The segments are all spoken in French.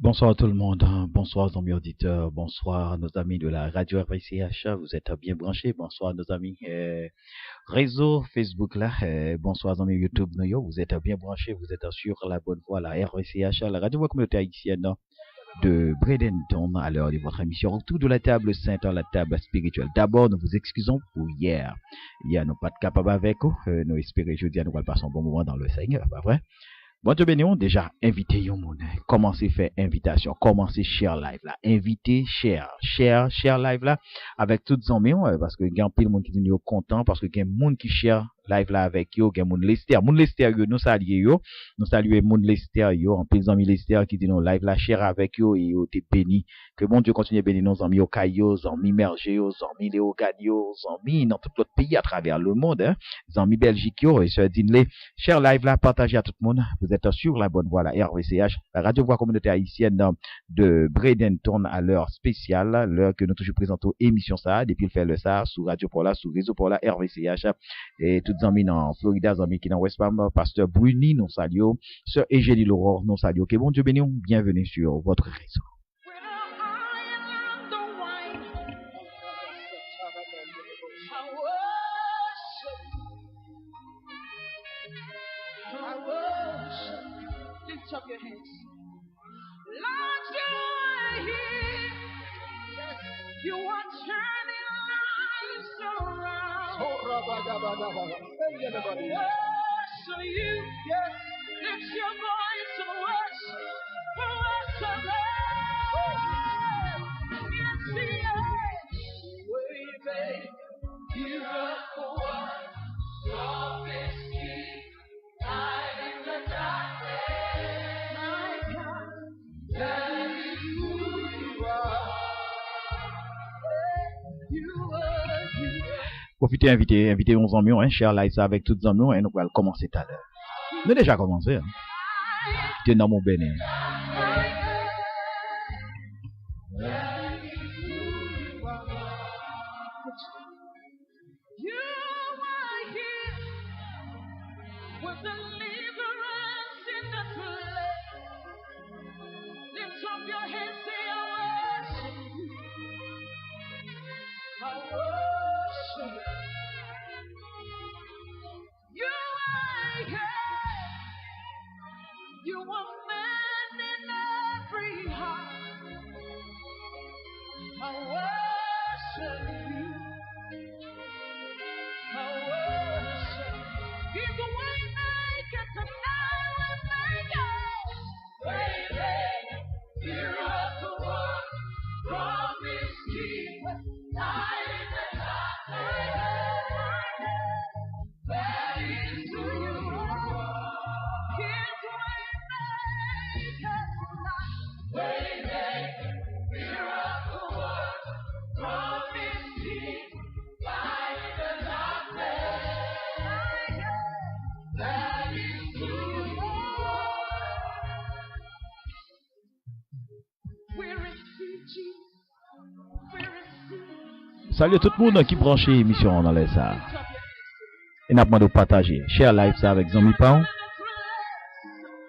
Bonsoir tout le monde, hein. Bonsoir amis auditeurs, bonsoir nos amis de la radio RVCH, vous êtes bien branchés, bonsoir nos amis réseau Facebook là, bonsoir amis YouTube, vous êtes bien branchés, vous êtes sur la bonne voie, la RVCH, la radio communautaire haïtienne de Bradenton à l'heure de votre émission autour de la table sainte, la table spirituelle. D'abord, nous vous excusons pour hier. Hier, nous pas de capable avec vous, nous espérons jeudi, nous allons passer un bon moment dans le Seigneur, pas vrai? Bon Dieu béni, on déjà invité yon moun. Commencez faire invitation, commencez share live là, invitez share live là avec toutes les amis parce que il y a un pile monde qui dit yo content parce que il y a monde qui share live là avec yo, il y a moun Lester yo nous saluer moun Lester yo, en pile amis Lester qui dit non live là share avec yo et yo t'es béni. Que bon Dieu continue à bénir nos amis au Caillou, amis Mergé, amis Léo Gadio, amis dans tout l'autre pays à travers le monde, hein. Amis Belgique yo et sur Dinley, share live là, partagez à tout le monde. Vous êtes sur la bonne voie, la RVCH, la radio voix communautaire haïtienne de Bradenton à l'heure spéciale, l'heure que nous toujours présentons émission ça, depuis le fait le ça, sous radio pour la, sous réseau pour la RVCH, et toutes les amis dans Florida, les amis qui dans West Palm, pasteur Bruni, nous saluons, sœur Égénie Laurent, nous saluons, que bon Dieu béni, bienvenue sur votre réseau. Lift up your hands. Lord, you are here. You are turning lives around. So you lift your voice and worship for us alone. Yes, we make miracle work. Promise keep light in the darkness. My God, that is who you are. You are here. Profitez, invitez 11 amis, hein, share live ça avec toutes les amis, et nous allons commencer tout à l'heure. Nous déjà commencé, hein. T'es dans mon béni. You are man in every heart. I worship you. I worship. He's the way maker tonight. We make it. Miracle work. Promise keep. Light in the darkness. That is who you are. He's Waymaker, miracle work, promise keep, light in the darkness. That is who you are. We receive Jesus. We receive. Salut tout le monde qui branche l'émission dans les ça. Et n'a pas de partager. Share live ça avec Zombie Pound.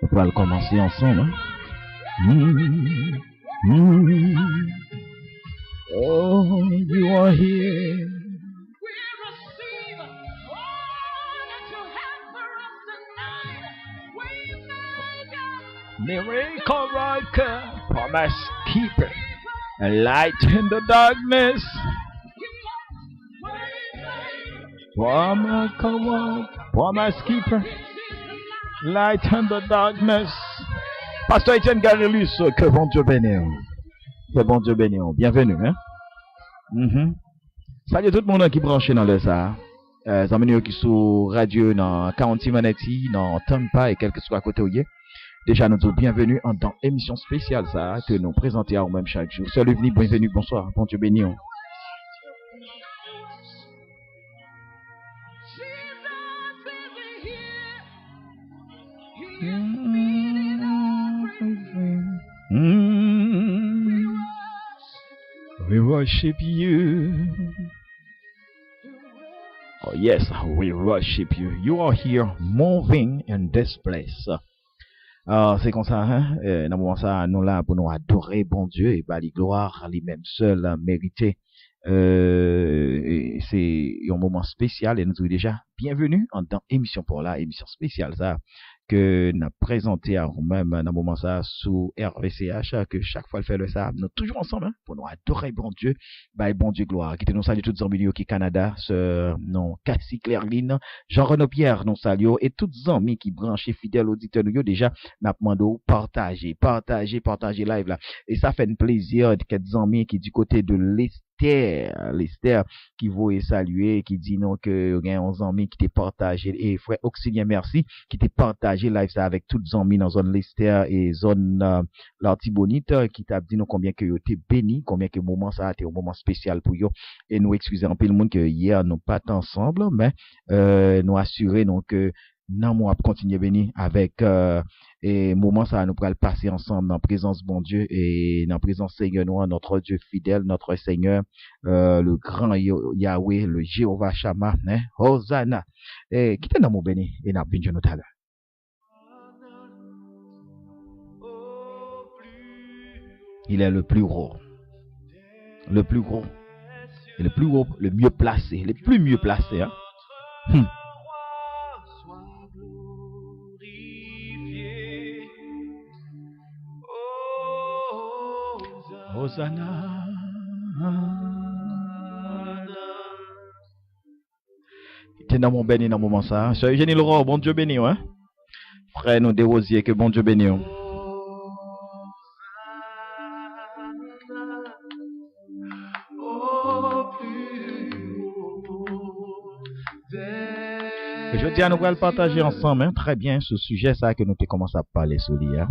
On va commencer ensemble. Hein? Oh, you are here. We receive all that you have for us tonight. Miracle worker, promise keeper, a light in the darkness. Miracle worker, promise keeper, light in the darkness. Pasteur Etienne Garelus, que bon Dieu bénisse. Que bon Dieu bénisse. Bienvenue, hein? Salut tout le monde qui branché dans le ça. Amis qui sont radio dans 46 Manati, dans Tampa et quelques soit à côté où y est. Déjà, nous sommes bienvenus dans émission spéciale ça, que nous présentons au même chaque jour. Salut, bienvenue, bonsoir, bon Dieu bénisse. We worship you. Oh yes, we worship you. You are here moving in this place. Alors, c'est comme ça, hein? Dans le moment ça, nous là pour nous adorer bon Dieu et bah, les gloires, lui-même seul mérité. C'est un moment spécial et nous disons déjà bienvenue en dans émission pour la émission spéciale ça que nous présenté à nous-mêmes dans le moment ça sous RVCH que chaque fois le fait le ça nous toujours ensemble hein, pour nous adorer bon Dieu bah bon Dieu gloire qui te nous salue toutes les amis qui Canada ce non Cassie Clairline Jean-Renaud Pierre nous salue et toutes les amis qui branchent fidèles auditeurs nous déjà n'a demandé partager live là et ça fait un plaisir de quelques amis qui du côté de l'Esther qui veut saluer qui dit non que il y a 11 amis qui t'est partagé et frère Oxylien merci qui t'est partagé live ça avec toutes les amis dans zone l'Esther et zone l'Artibonite qui t'a dit non combien que t'es béni combien que moment ça a été un moment spécial pour eux et nous excuser un peu le monde que hier nous pas ensemble mais nous assurer donc non moi continuer béni avec et moment ça nous pourra le passer ensemble dans la présence bon Dieu et dans la présence Seigneur nous notre Dieu fidèle notre Seigneur le grand Yahweh le Jéhovah Shammah hein Hosanna et qui t'es dans mon béni et n'a bien nous tout à l'heure il est le plus gros et le plus gros le mieux placé le plus mieux placé hein Hosanna. T'es dans mon béni dans le moment ça. Sœur Eugénie Laurent, bon Dieu béni, hein? Frère nous Desrosiers, que bon Dieu béni. Je dis à nous le partager ensemble, hein, très bien, ce sujet ça que nous te commencé à parler sur l'hier.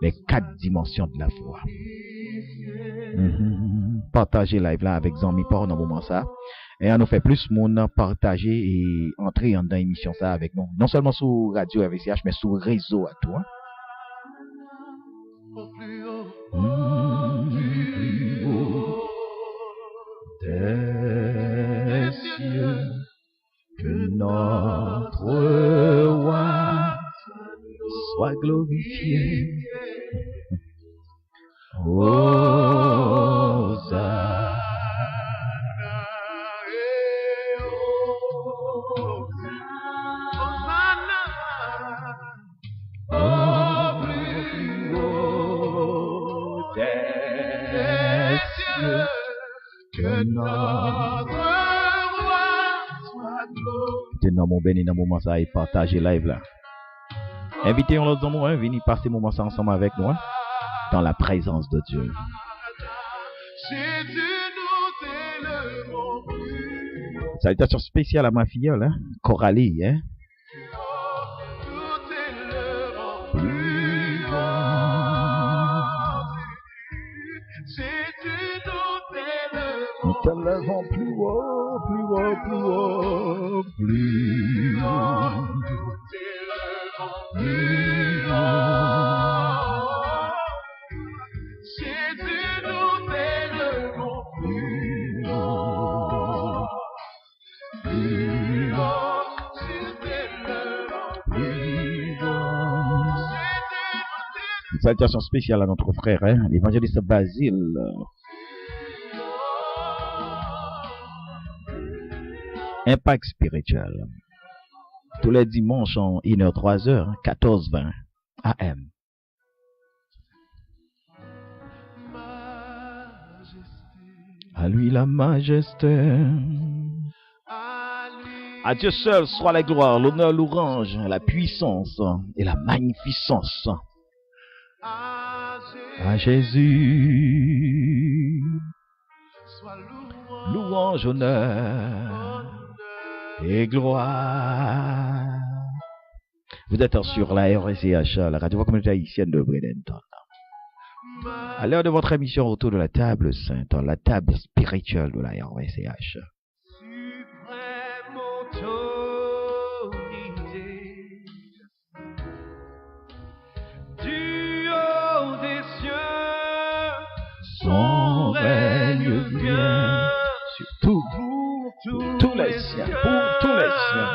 Les 4 dimensions de la foi. Partager live là avec Zami Port dans le moment ça. Et on nous fait plus monde partager et entrer dans l'émission ça avec nous. Non seulement sur Radio RVCH, mais sur réseau à toi. Des cieux, que notre roi soit glorifié. Hosanna. Au plus haut des cieux, que notre roi soit glorifié. Dans mon béni, dans mon moment ça, et partager live là. Invitez l'autre dans moi, venez passer moment ça ensemble avec nous, hein, dans la présence de Dieu. Salutation spéciale à ma filleule, hein, Coralie, hein. Nous te levons plus haut, plus haut, plus haut, plus haut. Plus haut. Jésus, nous t'élevons plus haut. Plus haut. Jésus, t'élevons plus haut. Une salutation spéciale à notre frère, hein, l'évangéliste Basile. Impact spirituel. Tous les dimanches en 1h, 3h, 14h20 AM. À lui la majesté. À Dieu seul soit la gloire, l'honneur, l'orange, la puissance et la magnificence. À Jésus. Louange, honneur et gloire. Vous êtes sur la RCH, la radio communautaire haïtienne de Bradenton. À l'heure de votre émission autour de la table sainte, la table spirituelle de la RCH. Suprême autorité, du haut des cieux, son règne vient sur tout. Pour tous les siens, pour tous les siens.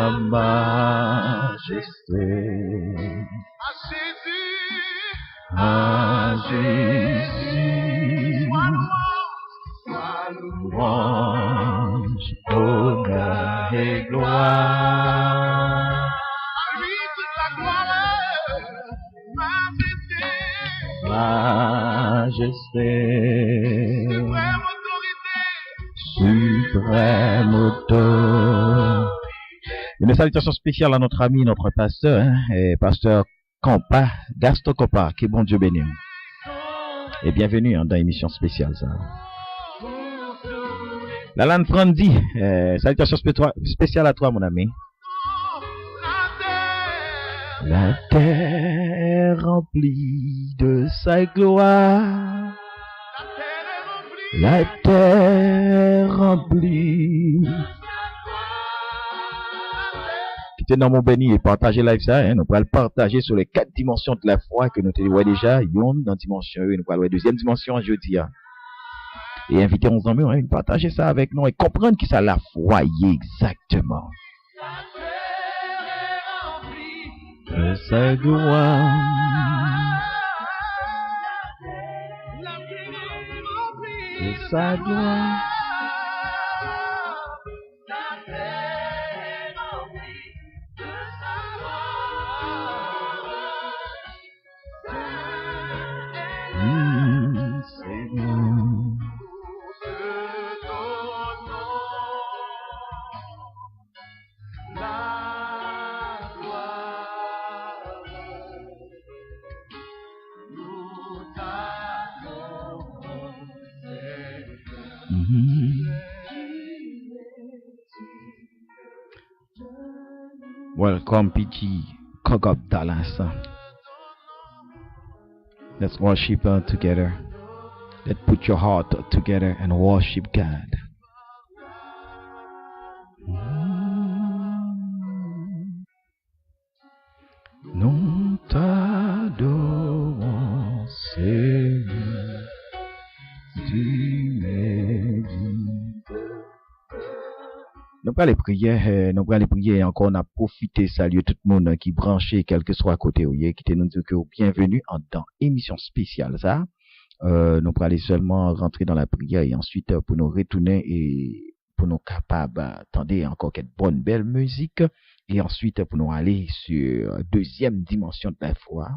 ta majesté. À Jésus, sois louange, honneur et gloire. À lui toute la gloire, majesté, suprême autorité. Une salutation spéciale à notre ami, notre pasteur, pasteur Compa, Gaston Compa, que bon Dieu bénisse. Et bienvenue dans l'émission spéciale. Ça. Lalan Frandi, salutation spéciale à toi, mon ami. La terre remplie de sa gloire. La terre remplie. Dans mon béni et partager live ça, hein, nous pourrons le partager sur les 4 dimensions de la foi que nous te voyons déjà, yon dans dimension 1, nous pourrons la deuxième dimension jeudi. Et inviter 11 amis, hein, partager ça avec nous et comprendre qui ça la foi exactement. De sa gloire. De sa gloire. Welcome, PG Kogop Dallas. Let's worship together. Let's put your heart together and worship God. Nous t'adorons, Seigneur, tu médites. Nous allons prier encore, on a profité, saluer tout le monde qui branché, quel que soit à côté, qui te nous dit que bienvenue dans émission spéciale, ça. Nous allons aller seulement rentrer dans la prière et ensuite pour nous retourner et pour nous capables attendez encore quelques bonnes belles musiques et ensuite pour nous aller sur deuxième dimension de la foi.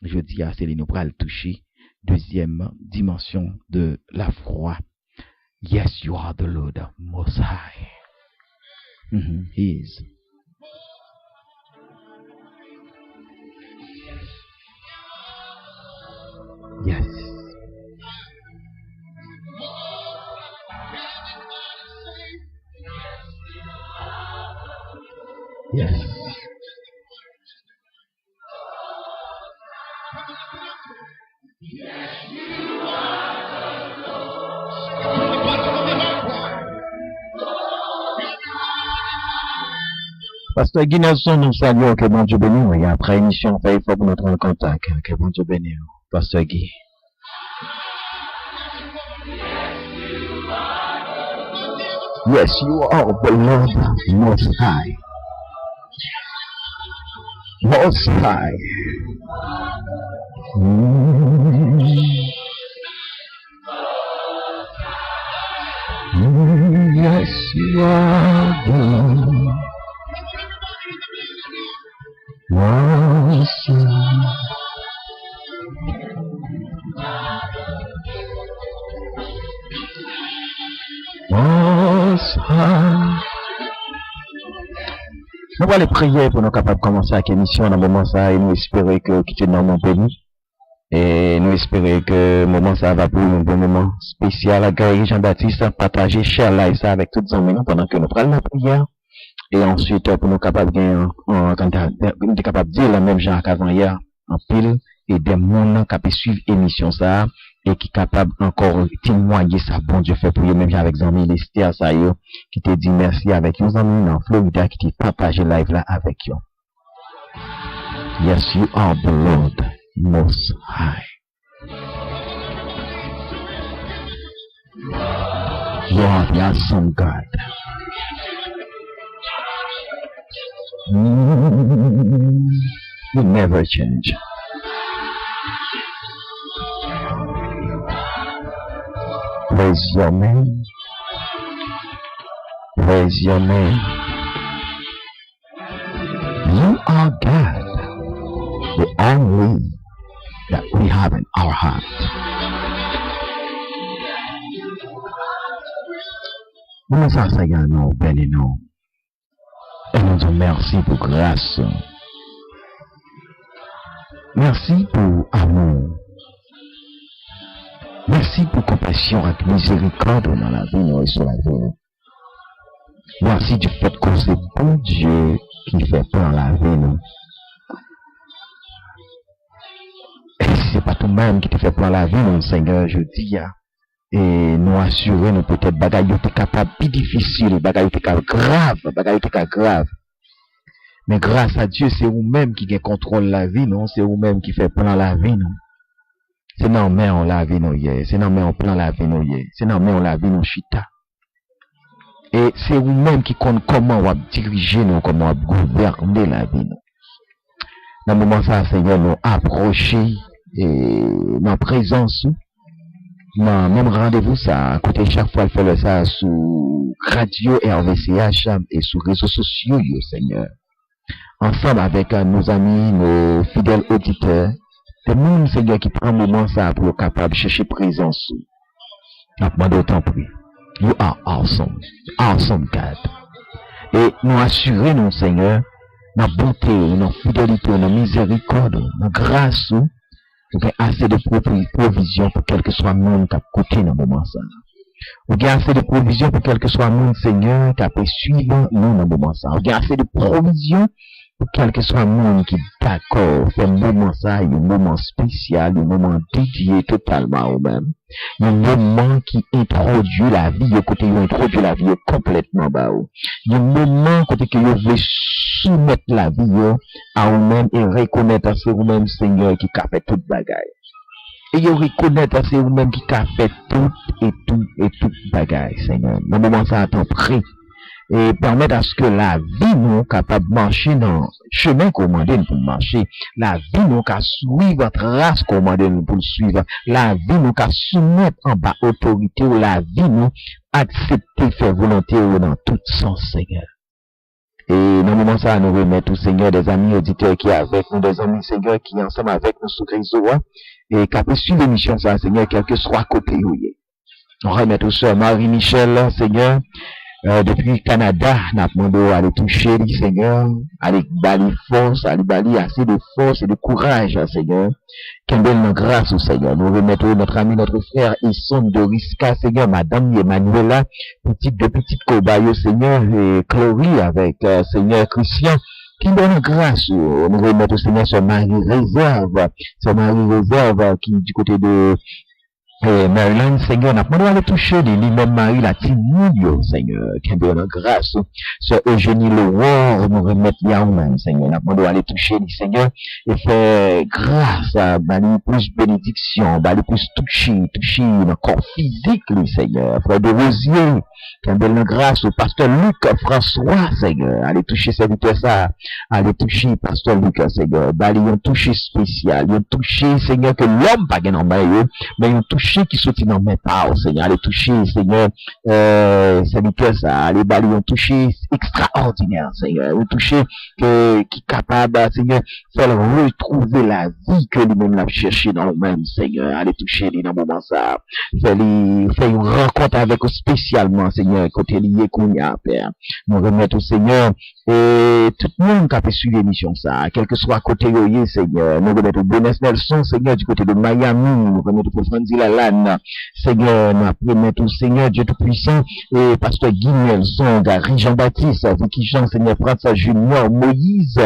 Je dis à Céline, nous allons toucher deuxième dimension de la foi. Yes, you are the Lord Most High. He is. Yes. Yes. Pasteur Guy Nelson, nous saluons, que bon Dieu bénisse. Et après émission, on fait effort pour notre contact. Que bon Dieu bénisse. Pasteur Guy. Yes, you are the Lord Most High. Most High. Yes, you are the Most High. Most High. Nous allons prier pour nous capables de commencer avec l'émission dans le moment ça et nous espérer que quitter dans mon pays. Et nous espérons que le moment ça va pour un bon moment spécial à Gary Jean-Baptiste, partager, share live ça avec toutes les amis pendant que nous prenons la prière. Et ensuite, pour nous capables de dire la même genre qu'avant hier, en pile, et des gens qui peuvent suivre l'émission ça, et qui capable encore témoigner ça, bon Dieu fait pour eux, même avec Zami Lester, ça y est, qui te dit merci avec eux, amis en Florida, qui te partage live là avec eux. Yes, you are the Lord Most High. You are the awesome God. You never change. Praise your name. Praise your name. You are God, the only that we have in our heart. Nous ça, Seigneur, nous bénissons. Et nous disons merci pour grâce. Merci pour amour. Merci pour compassion et miséricorde dans la vie et sur la vie. Merci du fait que c'est bon Dieu qui fait plan la vie. Nous. Et si c'est pas toi-même qui te fait plan la vie, nous, Seigneur, je dis, et nous assurer, nous peut-être, bagaille est capable, plus difficile, bagaille est grave. Mais grâce à Dieu, c'est vous-même qui contrôle la vie, non? C'est vous-même qui fait plan la vie, non? C'est non, mais on la vie, non, c'est non, mais on plan la vie, non, c'est non, mais on la vie, non, chita. Et c'est vous-même qui compte comment on va diriger, nous, comment on va gouverner la vie, non? Dans le moment ça, Seigneur, nous approcher, et dans présence, dans même rendez-vous, ça, à côté chaque fois, elle fait ça sous radio RVCH et sous réseaux sociaux, Seigneur. Ensemble avec nos amis, nos fidèles auditeurs, des monde, Seigneur, qui prend un moment ça pour être capable de chercher présence. Maintenant, d'autant plus. You are awesome. Awesome God. Et nous assurer, nous, Seigneur, notre bonté, notre fidélité, notre miséricorde, notre grâce, nous avons assez de provisions pour quel que soit le monde qui a côté dans le moment ça. Nous avons assez de provisions pour quel que soit le monde, Seigneur, qui a pu suivre nous dans le moment ça. Nous avons assez de provisions pour quel que soit le monde qui est d'accord, fait un moment ça, un moment spécial, un moment dédié totalement au même. Un moment qui introduit la vie, côté il introduit la vie complètement bas. Un moment côté que vous voulez soumettre la vie à vous-même et reconnaître à vous-même, Seigneur, qui a fait toute bagaille. Et vous reconnaître à vous-même qui a fait tout bagaille, Seigneur. Dans le moment ça, à temps près. Et permettre à ce que la vie nous capable de marcher dans le chemin commandé pour marcher, la vie nous capable suivre votre race commandée pour le suivre, la vie nous capable soumettre en bas autorité ou la vie nous accepter faire volonté dans tout sens, Seigneur. Et dans le moment ça, nous remettons au Seigneur des amis auditeurs qui est avec nous, des amis Seigneur qui est ensemble avec nous sur réseau, et qui a pu suivre l'émission ça, Seigneur, quel que soit côté où il est. On remet au Sœur Marie-Michel, Seigneur. Depuis le Canada, nous avons demandé à aller toucher, Seigneur, à aller bali force, à aller bali assez de force et de courage, Seigneur. Qu'un bel grâce au Seigneur. Nous remettons notre ami, notre frère, Isson de Risca, Seigneur, Madame Emmanuela, de petites cobayes, Seigneur, et Chloé avec, Seigneur Christian. Qui donne grâce, nous remettons au Seigneur ce Marie Réserve, qui du côté de Maryland, Seigneur, n'a pas le toucher de lui-même Marie, la Timouille, Seigneur, qui donne grâce. Ce Eugénie Lewar, nous remettre là même, Seigneur, n'a pas le toucher, Seigneur, et faire grâce à plus bénédiction, plus toucher le corps physique, lui, Seigneur. Frère de Rosier, qui donne grâce au pasteur Luc François, Seigneur, allez toucher serviteur ça, allez toucher pasteur Luc, Seigneur, un toucher spécial, un toucher, Seigneur, que l'homme pas gagné en maillot, mais un toucher qui sortit dans mes pas, Seigneur, allez toucher, Seigneur, serviteur ça, allez un toucher extraordinaire, Seigneur, un toucher qui est capable, Seigneur, faire retrouver la vie que lui-même l'a cherché dans le même, Seigneur, allez toucher lui dans le moment ça, faire une rencontre avec eux spécialement, Seigneur, côté lié qu'on y a, Père. Nous remettons au Seigneur, et tout le monde qui a pu suivre l'émission ça, quel que soit côté Yoye, Seigneur, nous remettons Bonnes Nelson, Seigneur, du côté de Miami, nous remettons pour Franzi Lalanne, Seigneur, nous remettons au Seigneur, Dieu Tout-Puissant, et Pasteur Guy Nelson, Gary Jean-Baptiste, Vicky Jean, Seigneur, François Junior, Moïse,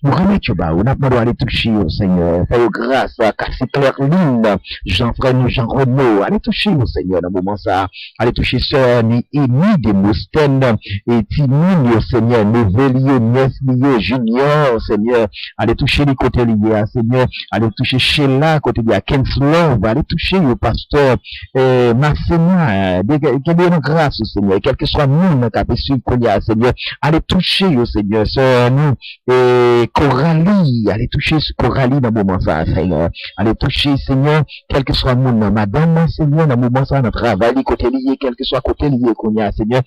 nous remettons, on a pas aller toucher au Seigneur, faire grâce à Cassie Claire-Lune, Jean-Frère, Jean-Renaud, allez toucher au Seigneur, dans le moment ça, allez toucher Sœur Émile de Mousten, et Timine, au Seigneur, Novelio, Neslio, Junior, Seigneur, allez toucher les côtés liés, Seigneur, allez toucher Sheila, côté lié à Kenslov, allez toucher au pasteur, Seigneur, que nous grâce au Seigneur, quel que soit le monde qui a suivi Seigneur, allez toucher au Seigneur, sœur nous, Coralie, allez toucher Coralie dans le moment ça, Seigneur, allez toucher, Seigneur, quel que soit le monde, madame, Seigneur, dans le moment ça, notre travail, côté lié, quel que soit côté lié qu'on y a, Seigneur,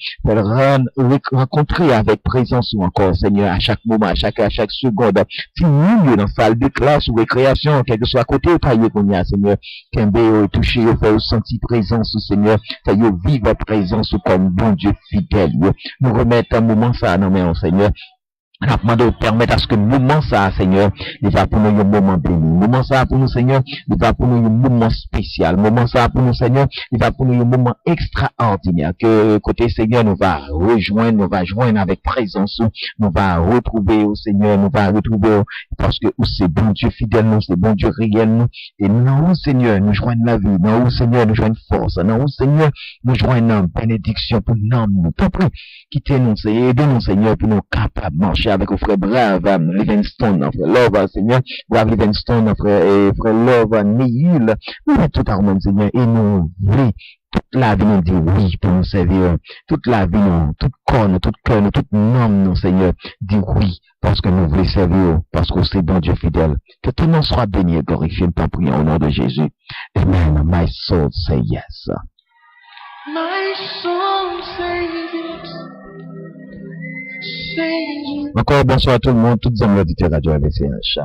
rencontrer avec présence ou encore, Seigneur, à chaque moment, à chaque seconde, si nous, dans salle de classe ou récréation, quel que soit côté ou taillé qu'on y a, Seigneur, qu'un toucher, fait sentir présence, Seigneur, fait vivre présence comme bon Dieu fidèle, nous remettre un moment ça, non mais, Seigneur, nous demandons de permettre à ce que le moment ça, Seigneur, il va pour nous un moment béni. Le moment ça pour nous, Seigneur, il va pour nous un moment spécial. Le moment ça pour nous, Seigneur, il va pour nous un moment extraordinaire. Que côté Seigneur, nous va rejoindre, nous va joindre avec présence, nous va retrouver au Seigneur, nous va retrouver parce que c'est bon Dieu fidèle, nous, c'est bon Dieu réel, nous. Et nous, Seigneur, nous joignons la vie. Nous, Seigneur, nous joignons force. Nous, Seigneur, nous joignons bénédiction pour nous. Tout près, quittez-nous, Seigneur, aidez-nous, Seigneur, pour nous capables de marcher avec le frère Brave, Livingstone, frère Love, Seigneur, Brave Livingstone, frère Love, Neil, nous mettons tout à monde, Seigneur, et nous, oui, toute la vie nous dit oui pour nous servir, toute la vie nous, tout corps, tout cœur, toute âme, nous, Seigneur, dit oui, parce que nous voulons servir, parce que c'est bon Dieu fidèle. Que ton nom soit béni et glorifié, nous t'en prions au nom de Jésus. Amen. My soul say yes. My soul says it. Encore bonsoir à tout le monde, toutes les amis auditeurs Radio RVCH.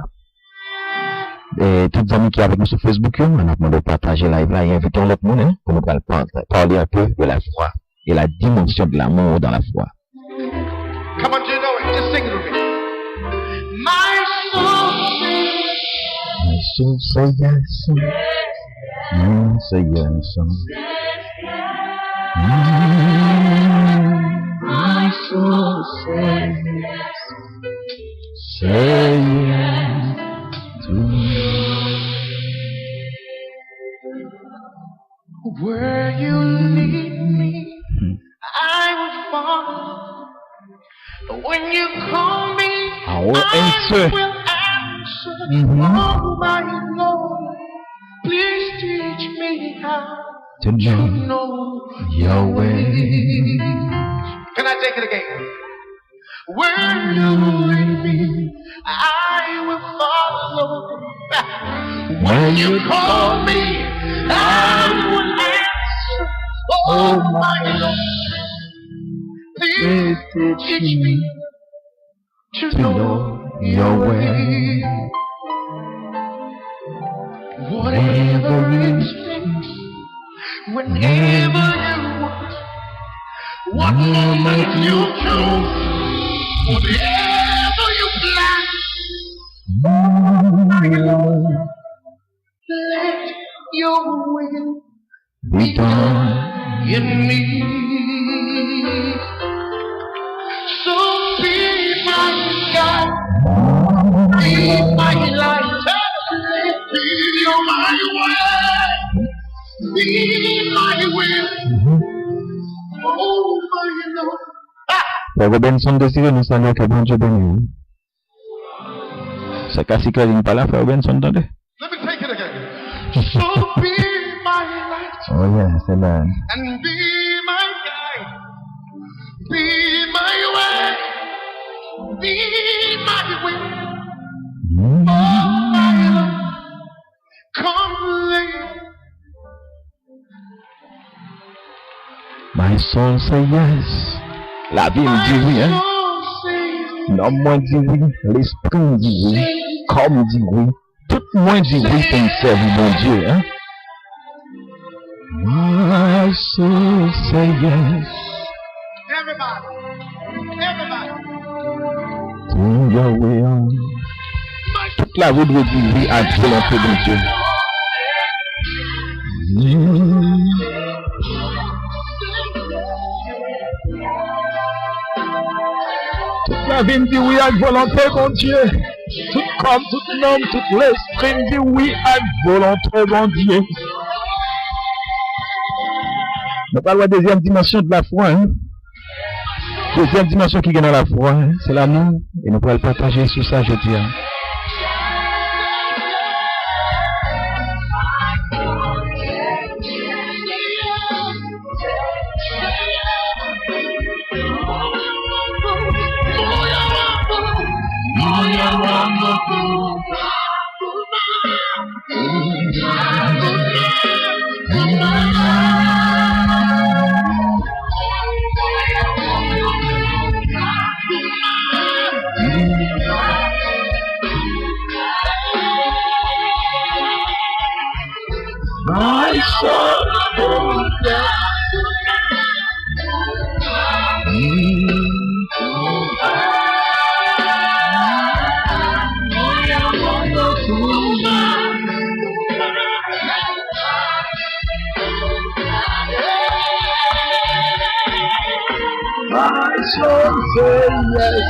Et toutes les amis qui sont avec nous sur Facebook, on a demandé de partager live là et inviter l'autre monde hein, pour nous parler un peu de la foi et la dimension de l'amour dans la foi. Come on, you know it. Just sing it with me. My soul say yes. Say yes. My soul says yes. Say yes to me. Where you lead me, I will follow. When you call me, I will answer. Oh my Lord, please teach me how to know your way. Can I take it again? Where you lead me, I will follow. When you call me, I will answer. Oh my Lord, please teach me to know your way. Whatever it takes, whenever you want. What moment you choose, whatever you plan, let your will be done in me. So be my God, be my light, be my way, be my will. Frère Robinson désiré nous saluer que bon Dieu béni. C'est qu'à que ligne pas là, Frère Robinson, attendez. Let me take it again. So be my light. Oh yes, amen. And be my guide. Be my way. Be my way. Oh my Lord, come lay. My soul say yes. La vie me dit oui, hein. L'homme moi dit oui. L'esprit me dit oui. Comme dit oui. Tout le monde dit oui pour me servir mon Dieu, hein. My soul say yes. Everybody. To your will. Toute la vie doit dire oui à Dieu, volonté de Dieu. Toute la vie me dit oui à volonté de Dieu. Tout comme, tout homme, tout l'esprit me dit oui à volonté de Dieu. Nous parlons de la deuxième dimension de la foi. Hein? Deuxième dimension qui est dans la foi, hein? C'est l'amour. Et nous pourrons le partager sur ça, je dis. Hein? soul say yes.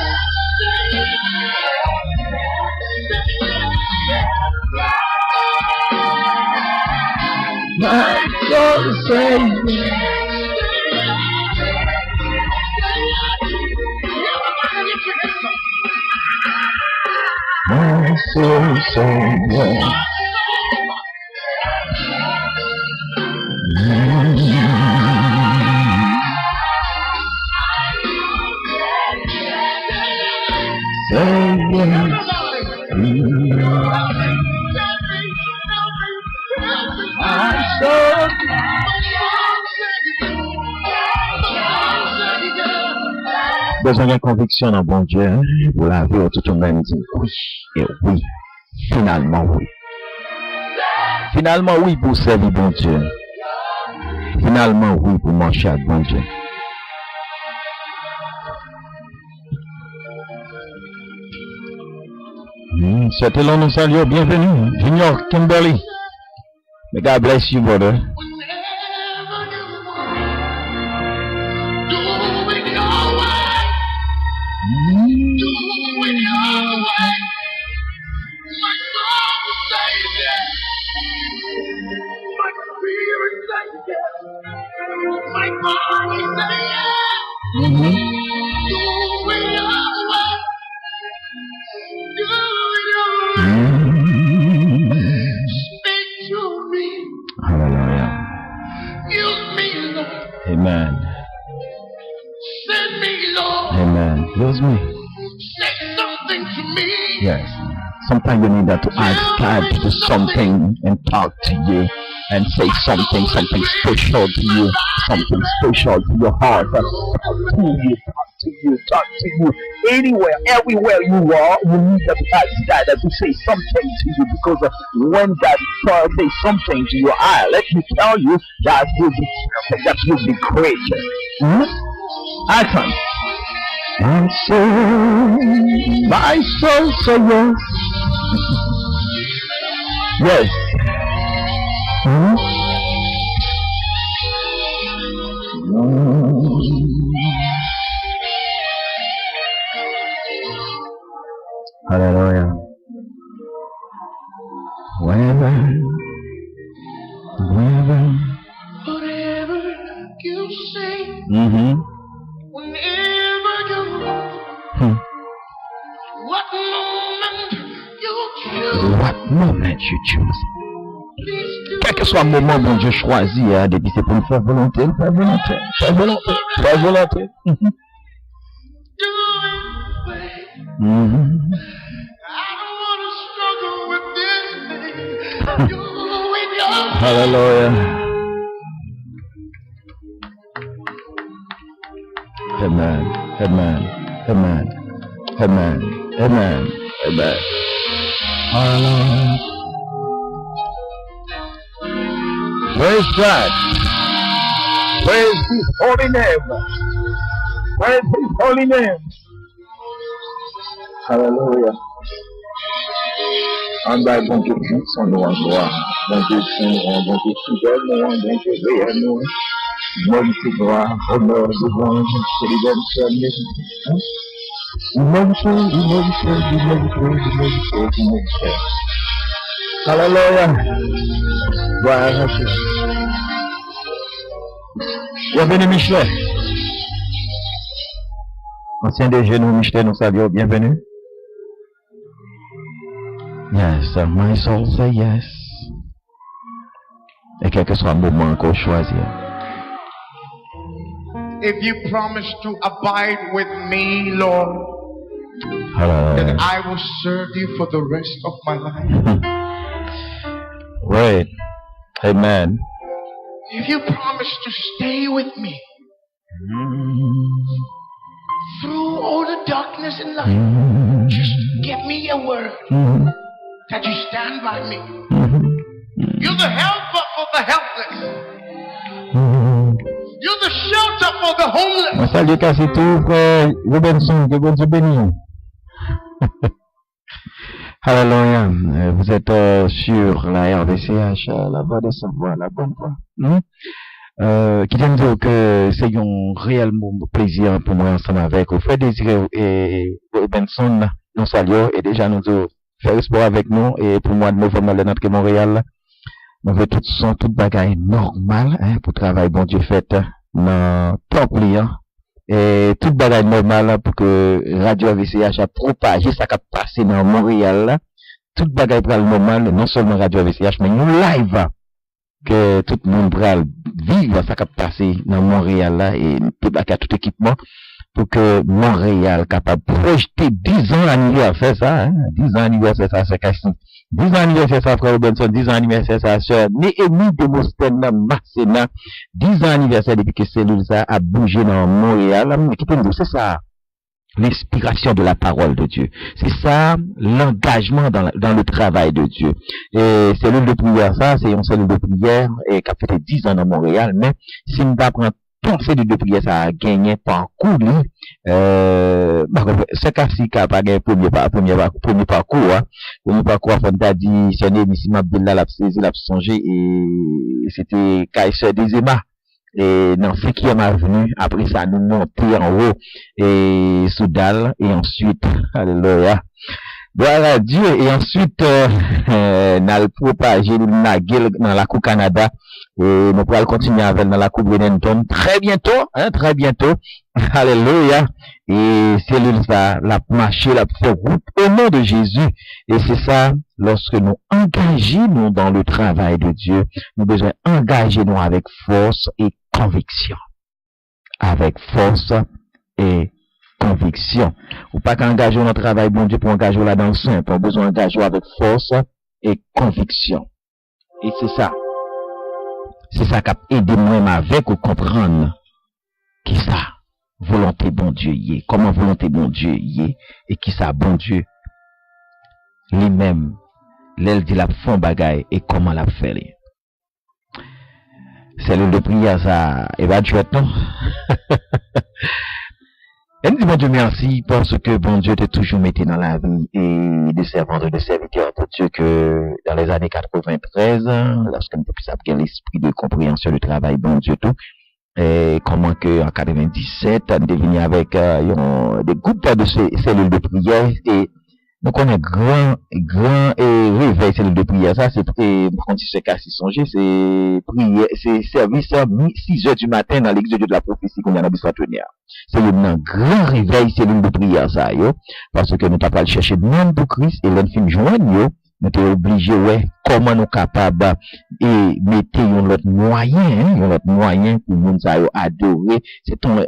My soul say yes. My soul say yes. Besoin de conviction dans bon Dieu, hein? Vous l'avez tout le monde dit oui, et oui, finalement oui. Finalement oui pour servir bon Dieu. Finalement oui pour marcher avec bon Dieu. C'était l'on nous salue, bienvenue, Junior Kimberly. May God bless you, brother. Amen. Send me, Lord. Amen. Use me. Say something to me. Yes. Sometimes you need that to ask God to do something and talk to you and say something special to you, something special to your heart. Talk to you. Anywhere, everywhere you are, you need to ask God to say something to you, because when God says something to your eye, let me tell you, that will be something that will be great. Action. My soul say yes. Yes. Hallelujah. Wherever. Whatever you say. Whenever you what moment you choose. Quel que soit le moment dont Dieu choisit, depuis c'est pour nous faire volonté. Do it way. I don't want to struggle with this thing. Do it your way. Hallelujah. Amen. Hallelujah. Praise God. Praise His holy name. Praise His holy name. Hallelujah. En bas, bon Dieu, son nom en gloire. Bon Dieu, son nom, bon Dieu, fidèle, bon Dieu, réel, nous. Bon Dieu, gloire, honneur, louange, solidarité, humanité. Hallelujah. Gloire à Dieu. Bienvenue, Michel. Ancien des genoux, Michel, nous saluons, bienvenue. Yes, my soul say yes. Et quel que soit le moment qu'on choisit. If you promise to abide with me, Lord, then I will serve you for the rest of my life. Right. Amen. If you promise to stay with me through all the darkness in life, just give me a word that you stand by me. You're the helper for the helpless. You're the shelter for the homeless. Salut Cassitou, frère Robinson, que bon Dieu bénisse. Alléluia. Vous êtes sur la RVCH, la voix de sa voix, la bonne voix. qui vient dire que c'est un réel plaisir pour moi ensemble avec vous. Frère Désiré et Benson, nous saluons et déjà nous faire sport avec nous et pour moi de novembre dans notre Montréal. Nous avons tout bagaille normal, hein, pour travail bon Dieu fait dans top client et tout bagaille normal pour que Radio VCH a propagé ça qui a passé dans Montréal. Tout bagaille pour le normal, non seulement Radio VCH, mais nous live que tout le monde va vivre ça qui a passé dans Montréal là et débarquer tout équipement pour que Montréal capable de projeter 10 ans anniversaire ça, hein, 10 ans anniversaire ça, c'est cassé. 10 ans anniversaire ça, frère Robinson, 10 ans anniversaire ça, sœur Néhémie de Mostène, Marcena, 10 ans anniversaire depuis que cellule ça a bougé dans Montréal. C'est ça, l'inspiration de la parole de Dieu. C'est ça, l'engagement dans le travail de Dieu. Et cellule de prière, ça, c'est une cellule de prière et qui a fait 10 ans dans Montréal, mais si nous apprenons ton cellule de prière, ça a gagné parcours, c'est qu'aussi qu'a pas gagné premier parcours, hein. Premier parcours, on t'a dit, c'est un émission Abdullah l'a saisi, l'a songé, et c'était Kaiser Dezema. Et dans 5e avenue, après ça, nous montons en haut, et Soudal, et ensuite, alléluia. Voilà Dieu, et ensuite, n'a le propagé dans la Coupe Canada, et nous pourrons continuer avec dans la Coupe Benetton très bientôt, alléluia, et cellule ça, la marcher, la faire route au nom de Jésus, et c'est ça, lorsque nous engageons dans le travail de Dieu, nous devons engager nous avec force et conviction. Avec force et conviction. Ou pas qu'engager notre travail, bon Dieu, pour engager là dans le sein, pour besoin d'engager avec force et conviction. Et c'est ça. C'est ça qui a aidé moi avec ou comprendre qui ça, volonté bon Dieu y est, comment volonté bon Dieu y est, et qui ça bon Dieu, lui-même, l'aile dit la fond bagaille et comment la fait. Cellule de prière, ça, et bah, tu non? Elle dit, bon Dieu, merci, parce que bon Dieu t'a toujours mis dans la vie et de servant de serviteur de Dieu que dans les années 93, lorsque nous avons l'esprit de compréhension du travail, bon Dieu tout, et comment que en 97, on est devenu avec des groupes de cellules de prière et donc on est grand réveil cellule de prière. Ça, c'est quand il se casse, songer, c'est prière, c'est service 6 heures du matin dans l'église de la prophétie qu'on a dans Bissatonnière. C'est un grand réveil cellule de prière, ça, yo. Parce que nous t'as pas le chercher de monde pour Christ et l'enfin joindre, yo. Nous t'es obligé, ouais, comment nous capables, et mettez un autre moyen pour nous adorer. C'est ton,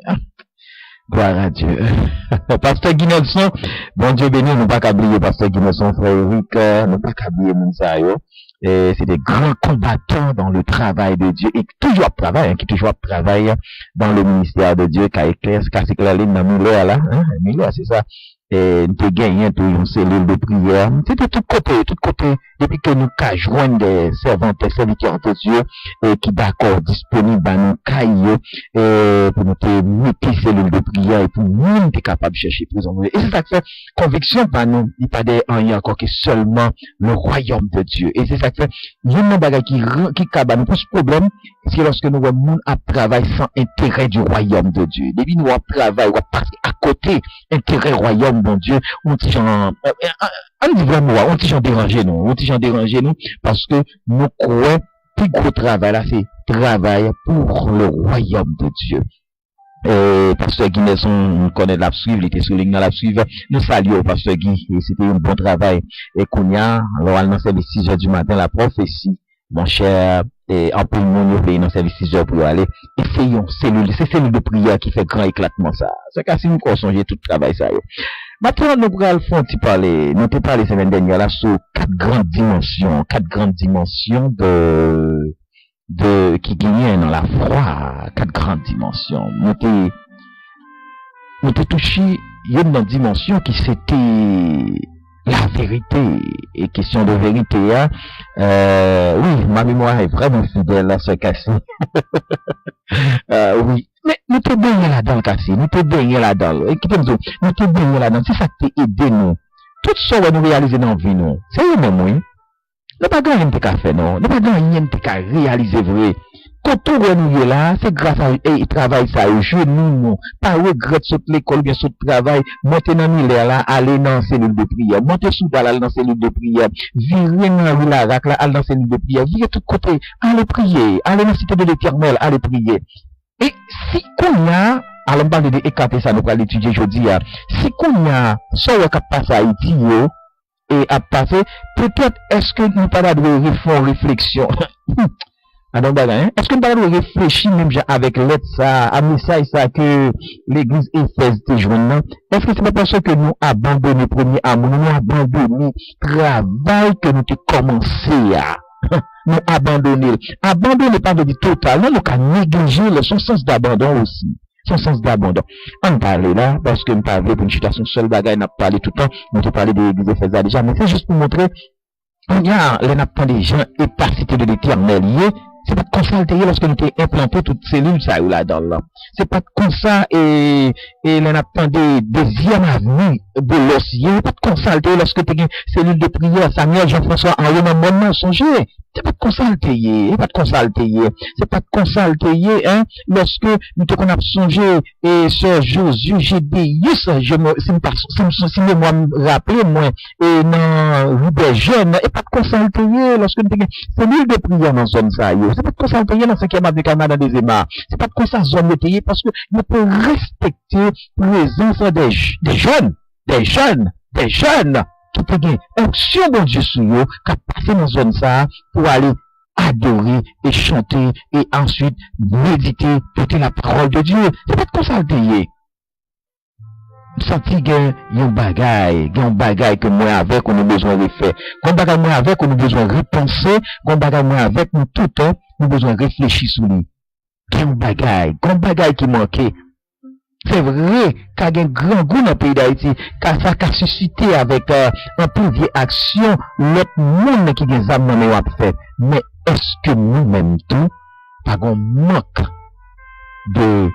gloire à Dieu. Pasteur Guinelson, bon Dieu béni, nous pas qu'oublier Pasteur Guinelson, frère Eric, nous pas qu'oublier Mounsayo. Et c'est des grands combattants dans le travail de Dieu et qui toujours travaillent dans le ministère de Dieu, qui a éclairé, qui a éclairé dans Miller là, hein, Miller, c'est ça. Et nous avons gagné une cellule de prière. C'est de tout côté, depuis que nous joignons des servantes et serviteurs de Dieu, et qui d'accord, disponibles à nous cailler, pour nous mettre cellule de prière, et pour nous être capable de chercher plus en nous. Et c'est ça que fait conviction par nous, il n'y a pas encore que seulement le royaume de Dieu. Et c'est ça que fait, il y a une bagage qui cabe à nous plus problème, c'est lorsque nous voyons à travail sans intérêt du royaume de Dieu. Depuis nous à travail, ou à côté, intérêt royaume, bon Dieu, on dit genre, on dit vraiment, on dit genre déranger nous, parce que nous croyons, plus gros travail là, c'est travail pour le royaume de Dieu. Pasteur Guy Nelson, nous connaît la suivre, il était souligné dans la suivre. Nous saluons Pasteur Guy, et c'était un bon travail. Et Kounia, alors, elle c'est les 6 heures du matin, la prophétie, mon cher, et en plus, nous payons dans service 6 heures pour aller. Et c'est cellule de prière qui fait grand éclatement, ça. C'est qu'à si nous consommer tout le travail, ça, yo. Maintenant, nous pourrons faire un petit parler. Nous avons parlé la semaine dernière, là, sur 4 grandes dimensions qui gagnent dans la foi, 4 grandes dimensions. Nous avons touché une dimension qui c'était la vérité. Et question de vérité, hein. Oui, ma mémoire est vraiment fidèle à ce cas-ci. Oui. Mais nous te baignons là-dedans, Cassie. Nous te baignons là-dedans. Écoutez-nous, nous te baignons là-dedans. C'est ça qui t'a aidé nous. Tout ça, nous réaliser dans la vie, nous. C'est le même, oui. Nous pas gagné de café, non. Nous pas gagné de réaliser vrai. quand on est là, c'est grâce à et travail ça, je nous, pas regret sur l'école, bien sur le travail, monter dans l'air là, aller dans cellule de prière, monter sous balle dans cellule de prière, virer dans la rac là, aller dans cellule de prière, virer tout côté, aller prier, aller dans la cité de l'Éternel, aller prier. Et si qu'on a, alors on parle de écarter ça, nous allons l'étudier aujourd'hui, si qu'on a, soit on passe à Haïti, et à passer, peut-être est-ce que nous pas de faire réflexion. Est-ce que nous pas de réfléchir même avec l'aide ça, à message ça que l'église Éphèse te joint? Est-ce que c'est pas parce que nous abandonnons le premier amour, nous abandonnons le travail que nous avons commencé à nous abandonner. Abandonner pas de dire total, nous avons négligé son sens d'abandon aussi. Son sens d'abandon. On parle là, parce que nous parlons pour une situation seule bagaille, nous parlé tout le temps, nous avons parlé de l'église Éphèse déjà, mais c'est juste pour montrer, regarde, les nappes des gens et pas cité de l'Éternel. C'est pas comme ça lorsque nous avons implanté toutes ces cellules ça là-dedans là. C'est pas comme ça et les nappes des deuxième avenue de l'océan. C'est pas comme ça lorsque tu as une cellule de prière, Samuel, Jean-François, Henri, non, songez. C'est pas consulté, pas consulté, c'est pas consulté, hein, lorsque nous te qu'on a songé, et ce Josué, Gédéus, si moi me rappeler, moi, et non, des jeunes, et pas consulté, lorsque nous te c'est nul de prière dans zone ça, c'est pas consulté dans 5e avec Canada des Émars, c'est pas comme ça zone de prière, parce que nous peut respecter présence des jeunes, qui te gagne onction bon Dieu sur eux, qui a passé dans zone ça pour aller adorer et chanter et ensuite méditer, porter la parole de Dieu. C'est pas comme ça le payer. Senti qu'il y a un bagage que moi avec on a besoin de faire. Quand bagage moi avec on a besoin de repenser, quand bagage moi avec nous tout le temps, on a besoin de réfléchir sur lui. Il y a un bagage qui manquait. C'est vrai qu'il y a un grand goût dans le pays d'Haïti, car ça a suscité avec un peu de action l'autre monde qui des âmes dans les fait. Mais est-ce que nous-mêmes tout, pas un manque de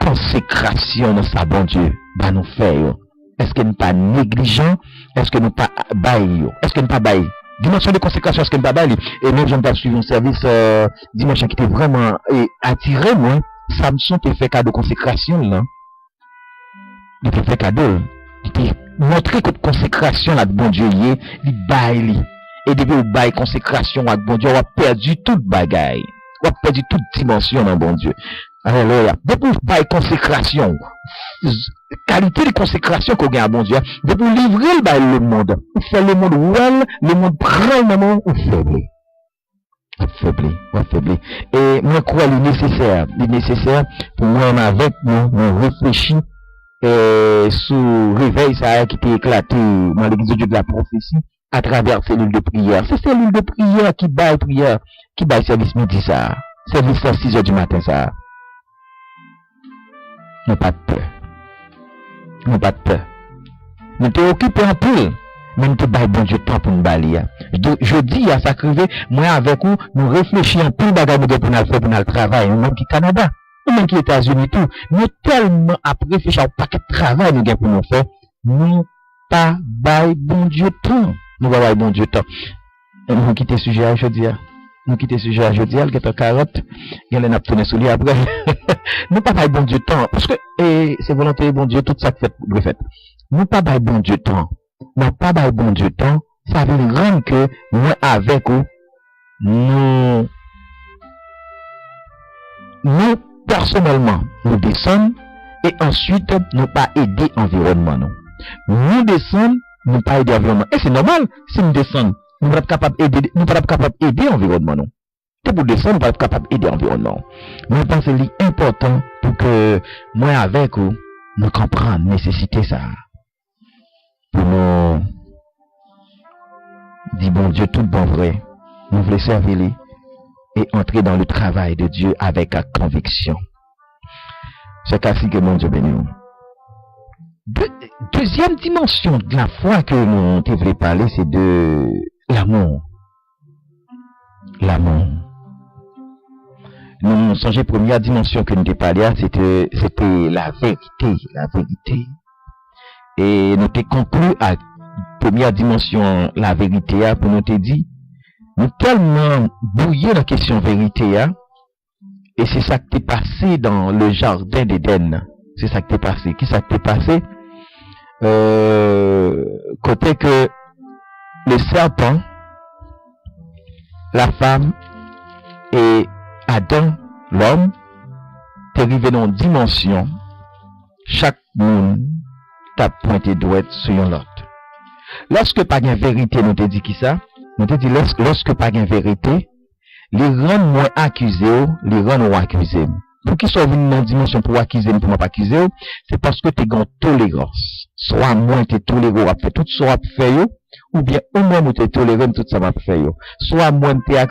consécration dans sa bon Dieu, bah nous faire? Est-ce que nous pas négligents? Est-ce que nous pas baillons? Est-ce que nous pas baillons? Dimension de consécration, est-ce que nous pas baillons? Et même j'aime pas suivre un service dimanche qui était vraiment attiré, moi. Samson te fait cadeau de consécration là. Il te fait cadeau. Il te montre que consécration là de bon Dieu il baille. Et depuis le bail consécration avec bon Dieu, on a perdu toute bagaille. On a perdu toute dimension dans bon Dieu. Alors, depuis le bail consécration, qualité de consécration qu'on gagne à bon Dieu, depuis livrer le bail le monde, faire le monde well, le monde prend le moment ou faible. Affaibli. Et moi, crois le nécessaire pour moi, avec nous réfléchir, sur réveil, ça qui était éclaté dans l'église de Dieu de la prophétie, à travers cellule de prière. C'est cellule de prière, qui baille service midi, ça. Service à 6 heures du matin, ça. N'a pas de peur. Nous t'es occupé en peu. Même te bail bon Dieu temps pour nous balayer. Je dis à ça crivé, moi avec vous, nous réfléchissons tout le bagage pour nous faire pour nous travail, même qui Canada, même qui États-Unis tout. Nous tellement après réfléchir au paquet de travail nous pour nous faire, nous pas bail bon Dieu temps. Nous pas bail bon Dieu temps. Nous quitter sujet à jeudi. Le qui est 40, il y a tourné sur lui après. Nous pas bail bon Dieu temps parce que c'est volonté bon Dieu tout ça fait de fait. Nous pas bail bon Dieu temps. N'a pas de bon Dieu temps, ça veut rendre que moi avec vous, nous personnellement, nous descendons et ensuite nous pas aider l'environnement. Nous descendons, nous pas aider l'environnement. Et c'est normal, si nous descendons, nous ne sommes pas capables d'aider l'environnement. C'est pour descendre, nous ne sommes pas capables d'aider l'environnement. Mais je pense que c'est important pour que moi avec vous, nous comprenions la nécessité ça. Pour nous dire bon Dieu tout bon vrai, nous voulons servir et entrer dans le travail de Dieu avec conviction. C'est ainsi que mon Dieu béni. Deuxième dimension de la foi que nous devons parler, c'est de l'amour. L'amour. Nous songez première dimension que nous devons parler, c'était la vérité. Et nous t'ai conclu à première dimension la vérité pour nous te dire nous tellement bouillés la question vérité Et c'est ça qui t'est passé dans le jardin d'Éden. C'est ça qui t'est passé. Qui ça qui t'est passé? Côté que le serpent, la femme et Adam, l'homme, t'es arrivé dans une dimension, chaque monde t'a pointé droite sur l'autre. Lorsque pas de vérité, nous te dit qui ça? Nous te dit lorsque pas de vérité, les rendre moins accusés, les rendre accusés. Pour qu'ils soient venus dans une dimension pour accuser, pour ne pas accuser, c'est parce que t'es en tolérance. Soit moins t'es toléré, à faire tout ça à faire, ou bien au moins t'es toléré, tout ça à faire. Soit moins t'es,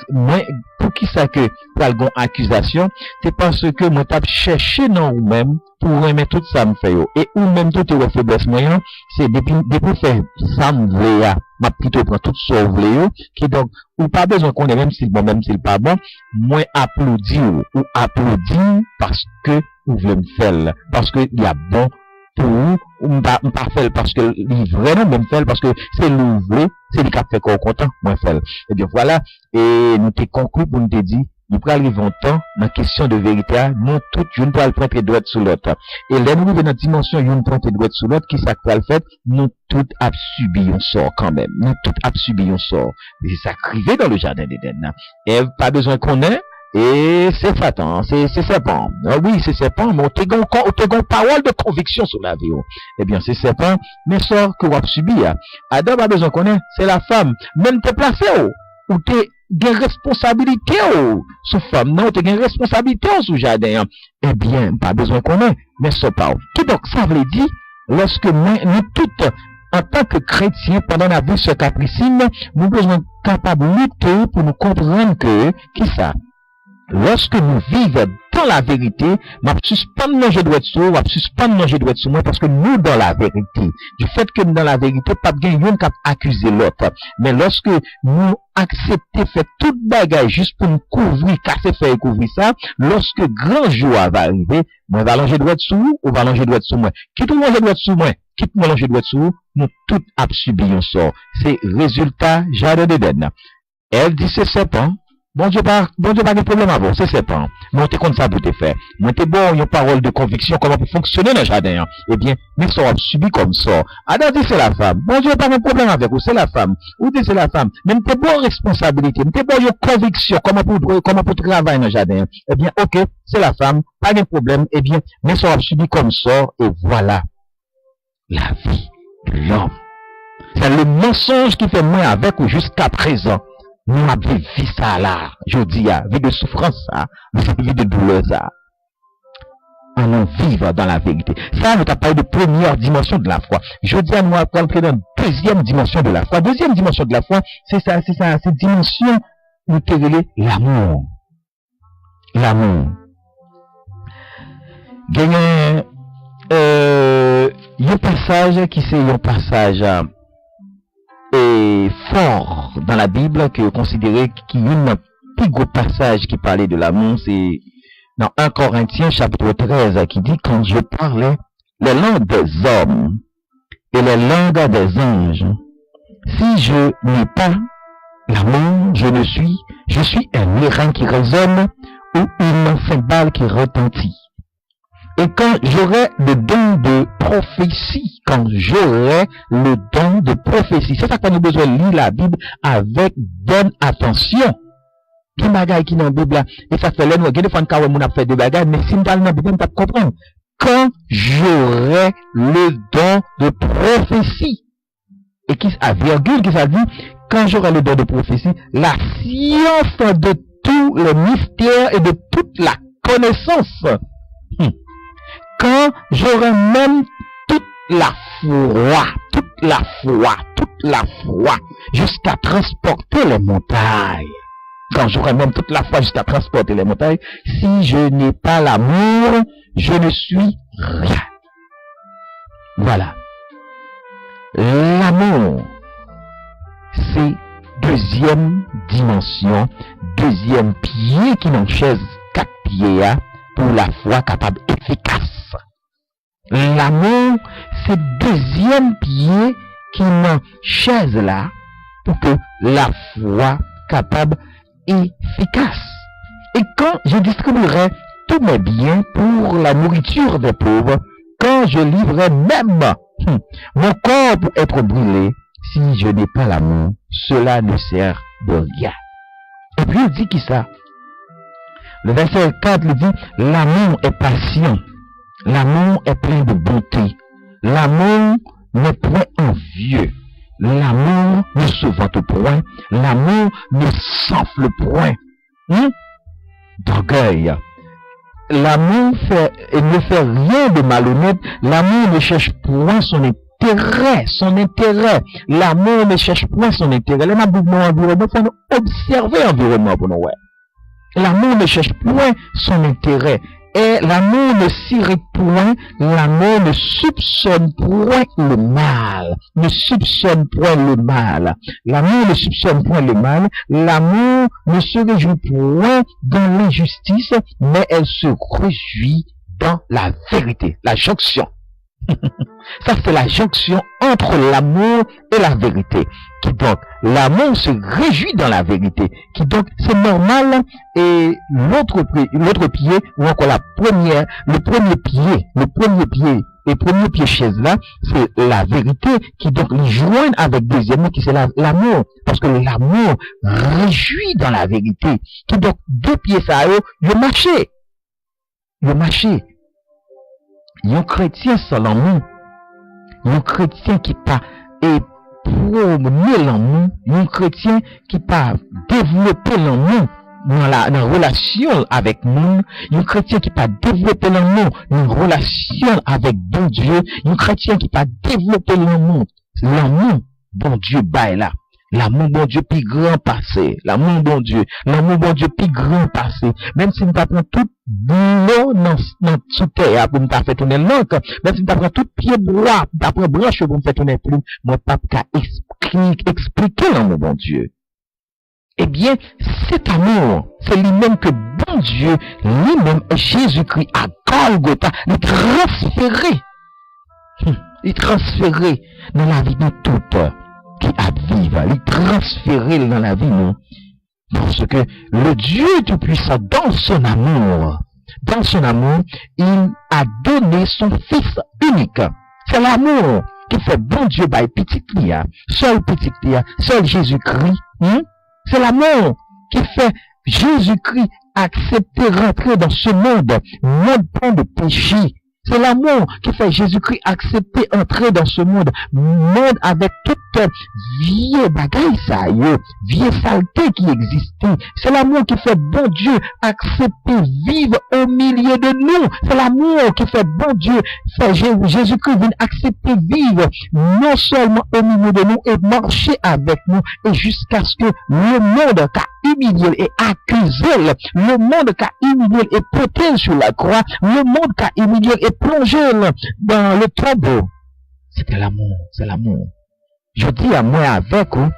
pour qui ça que, pour une accusation, c'est parce que moi t'as cherché dans vous-même, pour remettre tout ça me fait. Et ou même tout est faiblesse moyen, c'est depuis faire ça me veut, m'a plutôt prendre tout ça au vle, qui donc, ou pas besoin qu'on ait même si bon, même si pas bon, moins applaudir, ou applaudir parce que vous voulez me faire, parce que il y a bon pour vous, ou pas faire parce que il vraiment même faire parce que c'est l'ouvre, c'est le cap fait qu'on content, moins faire. Et bien voilà, et nous t'es conclu pour nous te dire, nous prenons arriver en temps, dans la question de vérité, nous toutes, je ne peux pas prendre droite sur l'autre. Et là, nous arrivons dans la dimension, je ne prends droite sur l'autre, qui ça que le fait, nous toutes subi un sort quand même. Nous toutes subi un sort. Et c'est ça crivé dans le jardin d'Éden. Et pas besoin qu'on ait, et c'est Satan, c'est serpent. Ah oui, c'est serpent, mais on te gon parole de conviction sur la vie. Eh bien, c'est serpent, mais sort que vous avez subi. Adam pas besoin qu'on ait, c'est la femme. Même te placé, ou t'es gen responsabilité sous femme, non, t'es gen responsabilité sous jardin. Eh bien, pas besoin qu'on ait, mais ce pas. Qui donc, ça veut dire, lorsque nous toutes, en tant que chrétiens, pendant la vie sur capricine, nous besoin capables de lutter pour nous comprendre que, qui ça? Lorsque nous vivons dans la vérité, m'a suspendre manger doit être sous, m'a suspendre manger doit être sous moi parce que nous dans la vérité. Du fait que nous dans la vérité, pas bien yon cap accuser l'autre. Mais lorsque nous acceptons faire toute bagaille juste pour nous couvrir, casser faire couvrir ça, lorsque grand jour va arriver, moi va manger doit être sous ou va manger doit être sous moi. Qui tout manger doit être sous moi, qui tout manger doit être sous, nous tout subi un sort. C'est résultat jardin d'Éden. Elle dit c'est serpent. Bon Dieu pas de problème avant, c'est serpent. Mais on te compte ça pour te faire. Moi t'es bon, une parole de conviction, comment pour fonctionner dans le jardin. Eh bien, mais ça va subir comme ça. Adam dit c'est la femme. Bon Dieu pas de problème avec vous, c'est la femme. Ou dit c'est la femme. Mais t'es bon responsabilité, t'es bon une conviction, comment pour travailler dans le jardin. Eh bien, ok, c'est la femme, pas de problème. Eh bien, mais ça va subir comme ça, et voilà. La vie de l'homme. C'est le mensonge qui fait moins avec ou jusqu'à présent. Nous avons vécu ça là, je dis, vie de souffrance, ça, vie de douleur, ça. Allons vivre dans la vérité. Ça, nous avons parlé de première dimension de la foi. Je dis à nous apprendre dans deuxième dimension de la foi. Deuxième dimension de la foi, c'est ça, cette dimension, nous terrelons l'amour. L'amour. Gagnez, un passage qui c'est un passage, et fort dans la Bible que considéré qui est un plus gros passage qui parlait de l'amour, c'est dans 1 Corinthiens chapitre 13 qui dit quand je parlais les langues des hommes et les langues des anges, si je n'ai pas l'amour, je suis un airain qui résonne ou une cymbale qui retentit. Et quand j'aurai le don de prophétie, c'est ça qu'on a besoin de lire la Bible avec bonne attention. Qui bagaille qui dans la Bible là, et ça fait l'un, des fois, on a fait des bagailles, mais si on dans la Bible, on peut comprendre. Quand j'aurai le don de prophétie, et qui a virgule, qui ça dit, quand j'aurai le don de prophétie, la science de tout le mystère et de toute la connaissance. Quand j'aurai même toute la foi, jusqu'à transporter les montagnes. Quand j'aurai même toute la foi jusqu'à transporter les montagnes, si je n'ai pas l'amour, je ne suis rien. Voilà. L'amour, c'est deuxième dimension, deuxième pied qui n'enchaise 4 pieds pour la foi capable efficace. L'amour, c'est deuxième pied qui n'enchaise là pour que la foi capable efficace. Et quand je distribuerai tous mes biens pour la nourriture des pauvres, quand je livrerai même mon corps pour être brûlé, si je n'ai pas l'amour, cela ne sert de rien. Et puis il dit qui ça? Le verset 4 il dit, l'amour est patient, l'amour est plein de bonté, l'amour n'est point envieux, l'amour ne se vante point, l'amour ne s'enfle point d'orgueil. L'amour ne fait rien de malhonnête, l'amour ne cherche point son intérêt. L'amour ne cherche point son intérêt. Là, nous environnement, il faut observer l'environnement pour nous. L'amour ne cherche point son intérêt. Et l'amour ne s'irrite point, l'amour ne soupçonne point le mal. L'amour ne soupçonne point le mal. L'amour ne se réjouit point dans l'injustice, mais elle se réjouit dans la vérité. La jonction. Ça, c'est la jonction entre l'amour et la vérité. Qui donc, l'amour se réjouit dans la vérité. Qui donc, c'est normal. Et l'autre pied, ou encore le premier pied chaise là, c'est la vérité qui donc les joignent avec deuxièmement qui c'est l'amour. Parce que l'amour réjouit dans la vérité. Qui donc, deux pieds ça, ils marché. Un chrétien sans l'amour, un chrétien qui pas promener l'amour, un chrétien qui pas développer l'amour dans la relation avec nous, un chrétien qui pas développer l'amour dans la relation avec bon Dieu, un chrétien qui pas développer l'amour bon Dieu bail là. L'amour bon Dieu plus grand passé. L'amour bon Dieu plus grand passé. Même si nous t'apprend tout boulot dans sous terre pour nous faire tourner l'encre, même si nous t'apprend tout pied bois, t'apprend branche pour nous faire tourner plume, moi pas qu'à expliquer l'amour bon Dieu. Eh bien, cet amour, c'est lui-même que bon Dieu, lui-même, Jésus-Christ à Golgotha, il transféré dans la vie de toute qui a vivre, il transféré dans la vie, non? Parce que le Dieu Tout-Puissant, dans son amour, il a donné son Fils unique. C'est l'amour qui fait bon Dieu by petit Lia, seul Jésus-Christ. C'est l'amour qui fait Jésus-Christ accepter rentrer dans ce monde plein de péché. C'est l'amour qui fait Jésus-Christ accepter entrer dans ce monde avec toute vieille bagaille ça, vieille saleté qui existait. C'est l'amour qui fait bon Dieu accepter vivre au milieu de nous. C'est l'amour qui fait bon Dieu fait Jésus-Christ venir accepter vivre non seulement au milieu de nous et marcher avec nous et jusqu'à ce que le monde qu'a humilié et accusé, le monde qu'a humilié et pété sur la croix, le monde qu'a humilié et plongé dans le tombeau. C'était l'amour, c'est l'amour. Je dis à moi avec vous,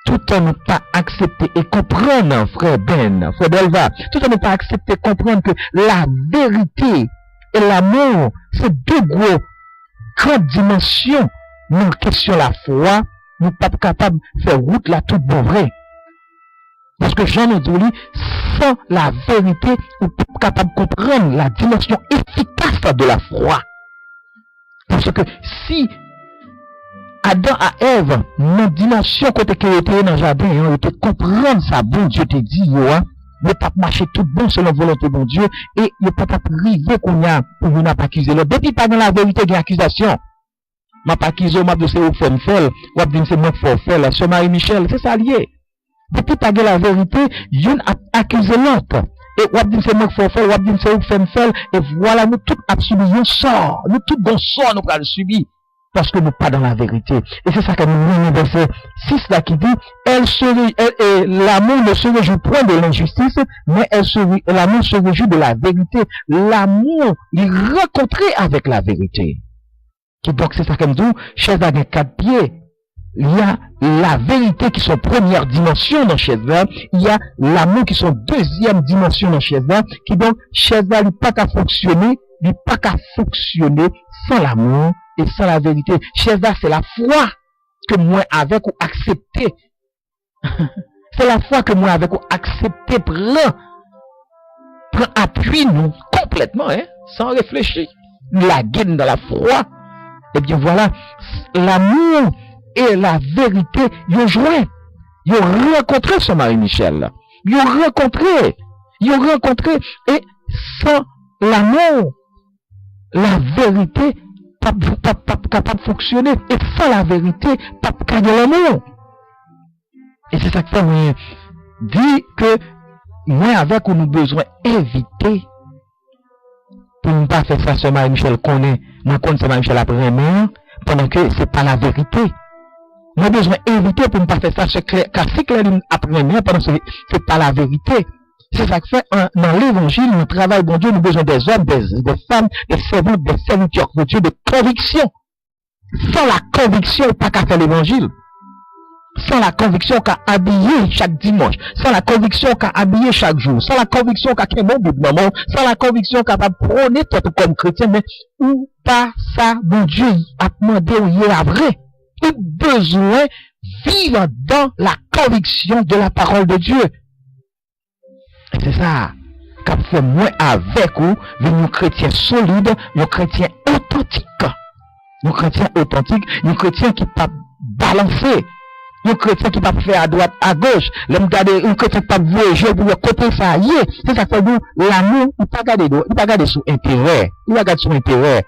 tout en ne pas accepter et comprendre, frère Delva, tout en ne pas accepter et comprendre que la vérité et l'amour, c'est deux grandes dimensions. Dans la question de la foi, nous ne sommes pas capables de faire route là tout bon vrai. Parce que Jean nous dit, sans la vérité, nous ne sommes pas capables de comprendre la dimension efficace de la foi. Parce que si Adam et Ève, dans dimension côté qui était dans le jardin, ils étaient comprendre ça, bon Dieu te dit, ne pas marcher tout bon selon la volonté de bon Dieu, et ne pas priver qu'on y a, pour nous pas accuser. Depuis pas dans la vérité, il y a accusation. M'a pas accusé, m'a dit c'est où faut me faire, ou a dit c'est moi faut faire, là, sur Marie-Michel, c'est ça lié. Depuis pas la vérité, y'en a accusé l'autre. Et ou a dit c'est moi faut faire, ou a dit c'est où faut me faire, et voilà, nous tous absolument sort. Nous tous bon sort, nous pas le subir. Parce que nous pas dans la vérité. Et c'est ça que nous lisons dans verset 6 là qui dit, l'amour ne se réjouit point de l'injustice, mais l'amour se réjouit de la vérité. L'amour, il rencontré avec la vérité. Et donc c'est ça que nous disons, chaise à 4 pieds. Il y a la vérité qui sont première dimension dans chaise là, il y a l'amour qui sont deuxième dimension dans chaise là, qui donc chaise là, il pas qu'à fonctionner, sans l'amour et sans la vérité. Chaise là, c'est la foi que moi avec ou accepter. C'est la foi que moi avec ou accepter plein prend appui nous complètement, hein, sans réfléchir. La gaine dans la foi. Eh bien voilà, l'amour et la vérité, ils ont joué. Ils ont rencontré ce Marie-Michel. Ils ont rencontré. Et sans l'amour, la vérité pas capable de fonctionner. Et sans la vérité, pas capable de l'amour. Et c'est ça que fait dit que moi avec nous besoin éviter pour ne pas faire ça ce Marie-Michel connaît, moi connais ce Marie-Michel après mère pendant que c'est pas la vérité. Moi besoin éviter pour ne pas faire ça ce car c'est clair après mère pendant que c'est pas la vérité. C'est ça que fait dans l'évangile, nous travail bon Dieu, nous besoin des hommes, des femmes, des servantes, des serviteurs de Dieu, de conviction. Sans la conviction, pas qu'à faire l'évangile. Sans la conviction qu'à habiller chaque dimanche, sans la conviction qu'à habiller chaque jour, sans la conviction qu'à qu'il y ait mon maman, sans la conviction qu'à pas prôner toi comme chrétien, mais ou pas ça, bon Dieu, a demandé où il est la vraie. Il a besoin de vivre dans la conviction de la parole de Dieu. Et c'est ça, qu'a fait moi avec vous, un chrétien solide, un chrétien authentique. Un chrétien authentique, un chrétien qui pas balancer. Un chrétien qui ne peut pas faire à droite, à gauche. Un chrétien qui ne peut pas voyager pour le côté ça y est. C'est ça que nous, l'amour, il ne peut pas regarder sur intérêt. Il va regarder sur intérêt.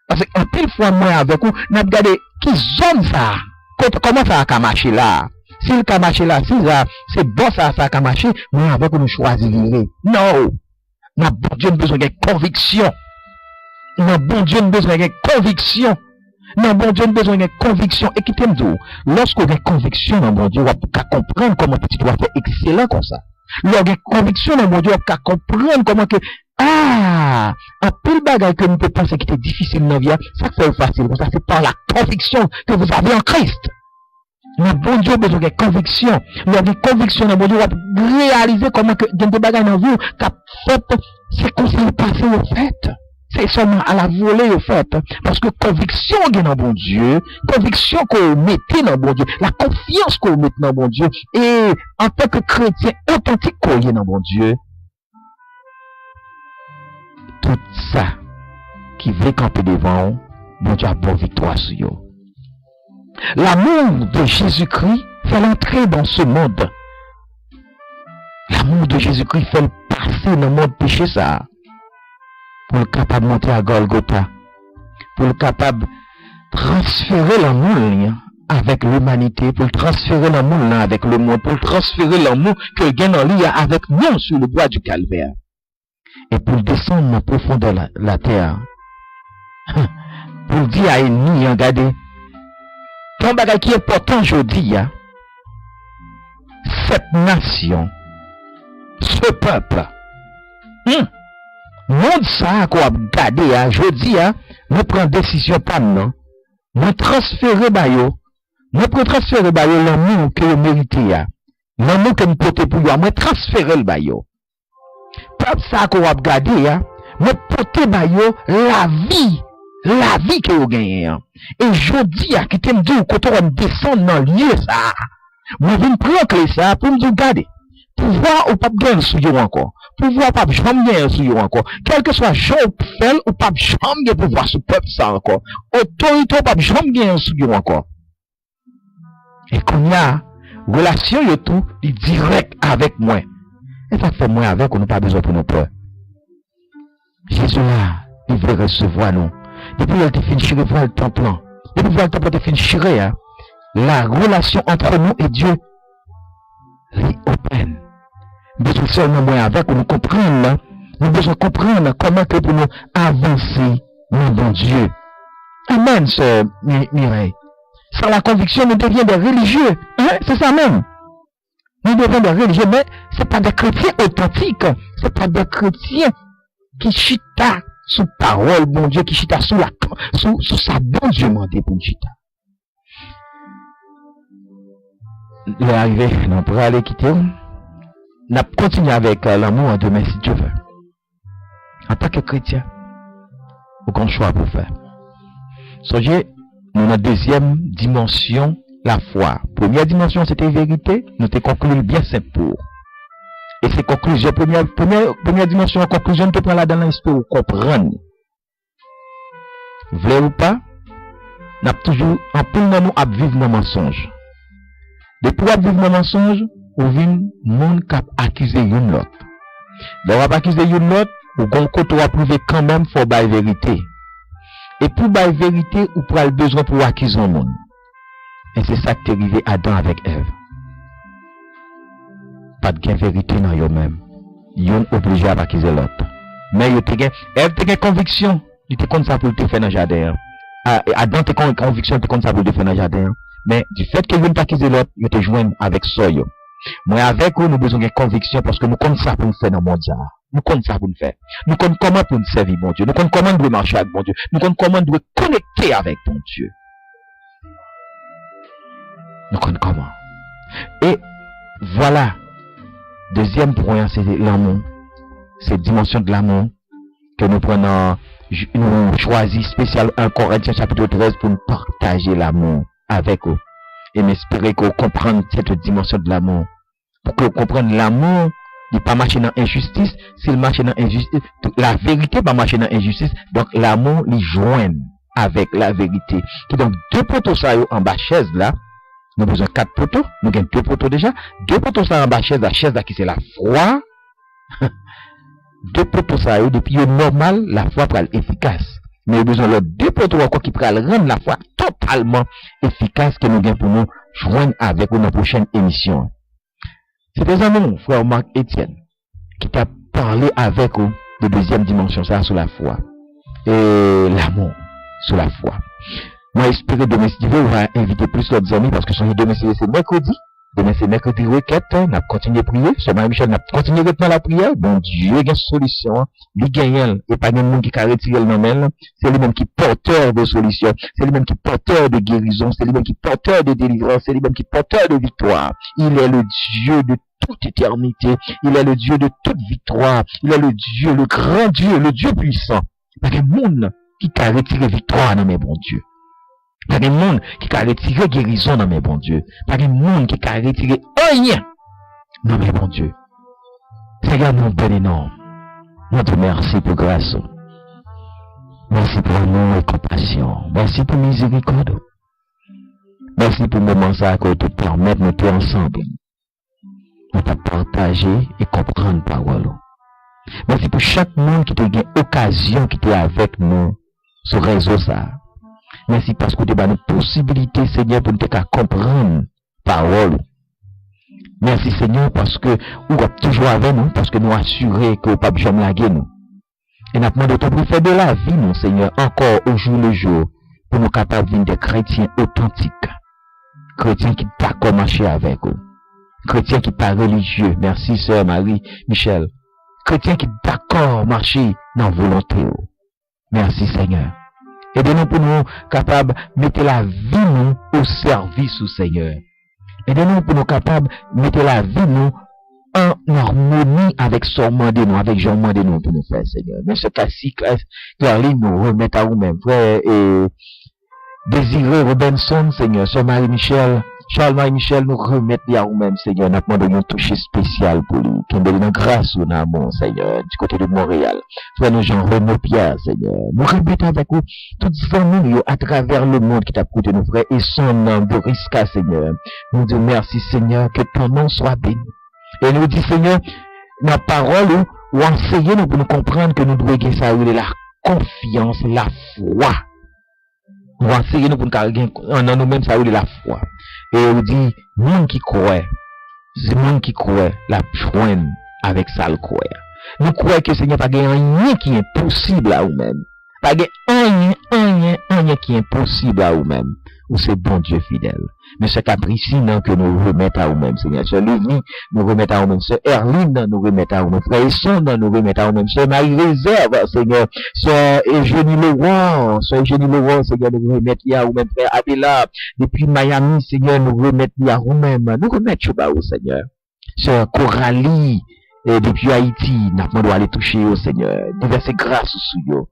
Parce qu'en pile fois, moi, avec vous, nous avons regardé qui zone ça. Comment ça a marché là? Si le a marché là, si ça, c'est bon ça a marché, moi, avec vous, nous choisissons. Non. Notre bon Dieu a besoin de conviction. Notre bon Dieu a besoin de conviction. Non, bon Dieu, nous avons besoin de conviction. Et qui t'aime d'où? Lorsqu'on a une conviction dans bon Dieu, on va comprendre comment tu dois faire excellent comme ça. Lorsqu'on a une conviction dans bon Dieu, on va comprendre comment que, un peu de bagage que nous peut penser qui était difficile dans la vie, ça fait facile. Ça, c'est par la conviction que vous avez en Christ. Mais bon Dieu a besoin de conviction. Lorsqu'on a une conviction dans bon Dieu, on va réaliser comment que, il y a des bagages dans vous, qu'a fait, c'est comme si le passé au fait. C'est seulement à la volée, au fait. Parce que conviction est dans bon Dieu, conviction qu'on mette dans bon Dieu, la confiance qu'on mette dans bon Dieu, et en tant que chrétien authentique qu'on est dans bon Dieu, tout ça qui veut camper devant, bon Dieu a bonne victoire sur eux. L'amour de Jésus-Christ fait l'entrer dans ce monde. L'amour de Jésus-Christ fait le passer dans le monde péché ça. Pour le capable de monter à Golgotha, pour le capable de transférer l'amour avec l'humanité, pour transférer l'amour avec le monde, pour transférer l'amour que gagne en lui avec nous sur le bois du calvaire. Et pour descendre dans la profondeur de la terre, pour dire à ennemi, regardez, ton bagage qui est important aujourd'hui, cette nation, ce peuple, monde ça qu'on a gardé aujourd'hui nous prenons décision pas non nous transférer bayo l'amour que vous méritez l'amour que nous portez pour vous moi transférer le bayo peuple ça qu'on a gardé nous porter bayo la vie que vous gagnez et jeudi qui t'aime dire quand on descend dans lieu ça moi viens prendre clé ça pour nous garder pouvoir ou pas gagner sur vous encore pouvoir pas jamais gagner sur vous encore quel que soit Jean ou fait ou pas jamais pouvoir sur peuple ça encore autorité pas jamais gagner sur vous encore et qu'on y a relation yo tout direct avec moi et ça fait moi avec on n'a pas besoin pour nos peurs Jésus là il veut recevoir nous depuis il te fait chirer voir le temple depuis le temple te fait chirer la relation entre nous et Dieu est open. Nous besoin seulement moi avec nous comprendre, nous besoin comprendre comment que pour nous avancer dans bon Dieu. Amen, sœur Mireille. Sans la conviction, nous devions des religieux. C'est ça même. Nous devions des religieux, mais c'est pas des chrétiens authentiques. C'est pas des chrétiens qui chita sous parole, bon Dieu, qui chita sous sa bon Dieu mandé pour chita. Il est arrivé, nous pourrons aller quitter. Nous continuons avec l'amour demain si Dieu veut. En tant que chrétien, aucun choix pour faire. Songez, nous avons deuxième dimension, la foi. Première dimension, c'était vérité. Nous te concluons bien simple pour. Et c'est conclusion, première dimension, conclusion, tu prends là dans l'esprit ou comprendre. Vrai ou pas, n'a toujours, en tout le monde, à vivre dans mensonge. Depuis à vivre dans mensonge, ou vient, monde qui a accusé une l'autre. Donc, on va accuser une l'autre, ou qu'on va prouver quand même, faut bailler vérité. Et pour bailler vérité, ou pour le besoin pour accuser un monde. Et c'est ça qui est arrivé Adam avec Ève. Pas de vérité dans eux-mêmes. Ils sont obligés à accuser l'autre. Mais Ève a une conviction. Il était comme ça pour te faire dans le jardin. Adam a une conviction, il était comme ça pour te faire dans le jardin. Mais du fait que vous ne pas accuser l'autre, il te joint avec soyo. Moi, avec vous, nous avons besoin de conviction parce que nous connaissons ça pour nous faire dans le monde. Nous connaissons ça pour nous faire. Nous connaissons comment pour nous servir, mon Dieu. Nous connaissons comment nous devons marcher avec mon Dieu. Nous connaissons comment nous devons connecter avec mon Dieu. Nous connaissons comment. Et voilà. Deuxième point, c'est l'amour. Cette dimension de l'amour que nous prenons, nous choisissons spécial 1 Corinthiens chapitre 13 pour nous partager l'amour avec vous. Et m'espérer que vous compreniez cette dimension de l'amour. Pour que vous compreniez l'amour, il n'est pas marcher dans l'injustice. S'il marche dans l'injustice, la vérité va marcher dans l'injustice. Donc l'amour, il joint avec la vérité. Et donc, deux poteaux ça en bas chaise là. Nous avons besoin de 4 poteaux. Nous avons 2 poteaux déjà. 2 poteaux ça en bas chaise. La chaise là qui c'est la foi. 2 poteaux ça depuis le normal, la foi pour être efficace. Mais nous avons besoin de 2 poteaux encore qui pourraient rendre la foi totalement efficace que nous avons pour nous joindre avec nous dans la prochaine émission. C'est des amis, frère Marc Etienne, qui t'a parlé avec vous de deuxième dimension, ça sur la foi. Et l'amour sur la foi. Moi, j'espère demain, si Dieu va inviter plus d'autres amis, parce que demain, c'est mercredi. Demain, c'est mercredi requête. On a continué à prier. Sœur Marie-Michel, on a continué à dans la prière. Bon Dieu, il y a une solution. Il gagne, et pas de monde qui a retiré le nom. C'est lui-même qui porteur de solution. C'est lui-même qui porteur de guérison. C'est lui-même qui porteur de délivrance. C'est lui-même qui porteur de victoire. Il est le Dieu de toute éternité. Il est le Dieu de toute victoire. Il est le Dieu, le grand Dieu, le Dieu puissant. Pas de monde qui a retiré victoire dans mes bons dieux. Pas de monde qui a retiré guérison dans mes bons dieux. Pas de monde qui a retiré rien dans mes bons dieux. Seigneur, nous bénissons. Nous te remercions pour grâce. Merci pour amour et compassion. Merci pour miséricorde. Merci pour le moment ça que tu permets de nous tous ensemble. Nous te partager et comprendre parole. Merci pour chaque monde qui te gagne occasion qui est avec nous sur le réseau ça. Merci parce que tu as une possibilité, Seigneur, pour nous comprendre parole. Merci, Seigneur, parce que vous êtes toujours avec nous, parce que nous assurons que vous ne pouvez pas jamais laguer nous. Et nous demandons de faire de la vie, nous, Seigneur, encore au jour le jour, pour nous capables d'être des chrétiens authentiques. Chrétiens qui d'accord marcher avec vous. Chrétiens qui pas religieux. Merci, Sœur Marie-Michel. Chrétiens qui d'accord marcher dans la volonté. Merci, Seigneur. Aidez-nous pour nous capables de mettre la vie nous au service au Seigneur. Aidez-nous pour nous capables de mettre la vie nous en harmonie avec son mandat nous, avec Jean mandat nous pour nous faire, Seigneur. Mais ce cas-ci, Clairline nous remet à vous-même, frère, et Désiré Robinson, Seigneur, Sœur Marie-Michel, Charles Marie-Michel, nous remettons à vous-même, Seigneur, nous demandons un toucher spécial pour lui, qui nous donne grâce au amour, Seigneur, du côté de Montréal. Frère, nous Jean-Renaud Pierre, Seigneur, nous remettons avec vous toutes familles à travers le monde qui t'a coûté nos frères et son nom de risque, Seigneur. Nous disons merci, Seigneur, que ton nom soit béni. Et nous disons, Seigneur, la parole ou enseignez-nous pour nous comprendre que nous devons gagner ça, la confiance, la foi. Ou enseignez-nous pour nous gagner en nous-mêmes ça, la foi. Et on dit, monde qui croit, c'est monde qui croit, la joindre avec ça le croire. Nous croyons que Seigneur, pas rien qui est impossible à vous-même. Pas rien qui est impossible à vous-même. Ou c'est bon Dieu fidèle. Mais ce capricine que nous remettons à vous-même, Seigneur. Ce Lévy, nous remettons à vous-même. Ce Erline, nous remettons à vous-même. Frère Esson, nous remettons à vous-même. Ce Marie-Réserve, Seigneur. Ce Eugénie Laurent, Seigneur, nous remettons à vous-même. Frère Adela, depuis Miami, Seigneur, nous remettons à vous-même. Nous remettons à vous, Seigneur. Ce Coralie, depuis Haïti, nous devons aller toucher au Seigneur. Déverser grâce sur vous.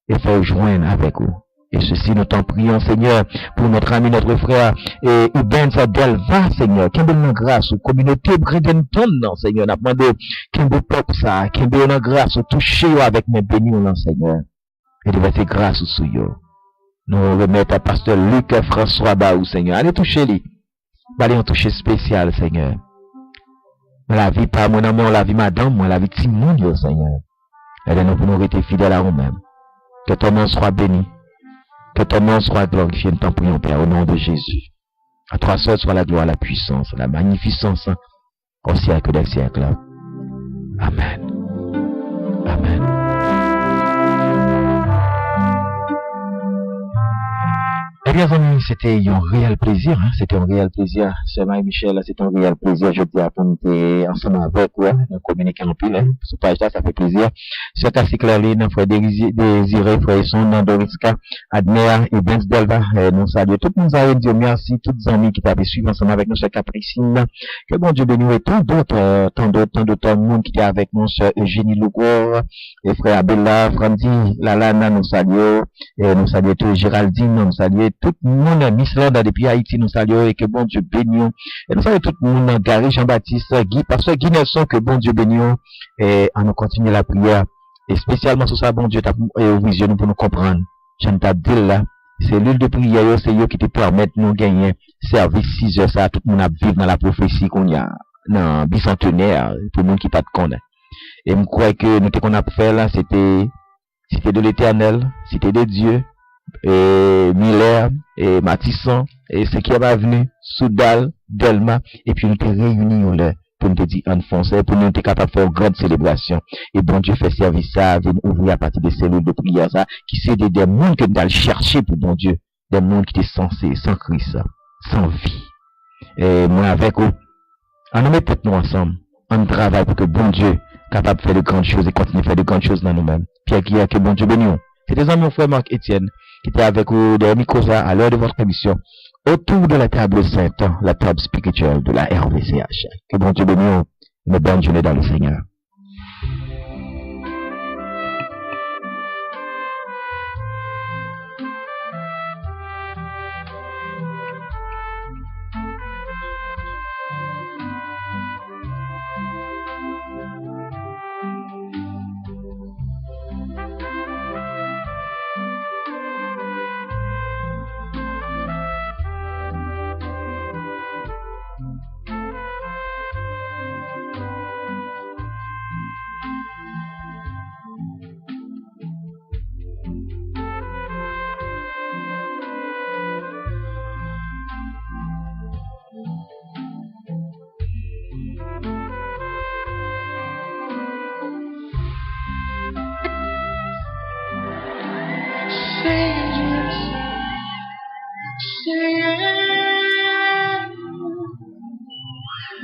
Et faire joindre avec vous. Et ceci, nous t'en prions, Seigneur, pour notre ami, notre frère, et Ibn Delva, Seigneur, qu'il ait grâce aux communautés Bredenton, Seigneur, n'a demandé qu'il ait peuple ça, qu'il ait grâce au toucher avec mes bénis, Seigneur. Et de faire grâce au Seigneur. Nous remettons à pasteur Luc François Baou, Seigneur. Allez toucher lui. Allez en toucher spécial, Seigneur. La vie pas mon amour, la vie madame, moi, la vie Timon, Seigneur. Aidez-nous pour nous rester fidèles à nous-mêmes. Que ton nom soit béni. Que ton nom soit glorifié. Nous t'en prions, Père, au nom de Jésus. À toi seul soit la gloire, la puissance, la magnificence, au siècle des siècles. Amen. Amen. Eh bien, amis, c'était un réel plaisir, hein? C'était un réel plaisir. Sœur Marie-Michel, c'est un réel plaisir. Je dis à vous, ensemble avec vous, nous communiquer en pile, hein? Ce page-là, ça fait plaisir. Sœur Cassie Clairline, frère Désiré, frère Son, Nandoriska, Adner et Benz Delva, nous saluons. Tout le monde a dit merci, toutes les amis qui t'avaient suivi ensemble avec nous, sœur Capricine. Que bon Dieu bénisse et tant d'autres monde qui étaient avec nous, sœur Eugénie Lougor, et frère Abella, Frandy, Lalana, nous saluons, et nous saluons tout Géraldine, nous saluons tout le monde, Miss Landa depuis Haïti, nous saluons et que bon Dieu bénisse. Et nous saluons tout le monde, Gary, Jean-Baptiste, Guy, pasteur Guy Nelson, que bon Dieu bénisse. Et on nous continue la prière. Et spécialement sur ça, bon Dieu, t'as vision pour nous comprendre. J'en t'ai dit là, c'est l'huile de prière, c'est eux qui te permettent de nous gagner service 6 heures, ça, tout le monde a vivre dans la prophétie qu'on y a, dans bicentenaire, pour nous qui pas de connaître. Et je crois que nous, qu'on a fait là, c'était de l'éternel, c'était de Dieu, et Miller, et Matisson, et ce qui est venu, Soudal, Delma, et puis nous te réunis là, pour nous te dire en français, pour nous être capable de faire une grande célébration. Et bon Dieu fait service ça, vient ouvrir à partir des cellules de prière ça, qui c'est des mondes que nous allons chercher pour bon Dieu, des mondes qui étaient censés, sans Christ, sans vie. Et moi avec eux, on nous met peut-être nous ensemble, on travaille pour que bon Dieu capable de faire de grandes choses et continuer à faire de grandes choses dans nous-mêmes. Pierre qui a que bon Dieu bénisse. C'était mon frère Marc Etienne qui était avec vous de Mikosa à l'heure de votre émission autour de la table sainte, la table spirituelle de la RVCH. Que bon Dieu bénisse, une bonne journée dans le Seigneur.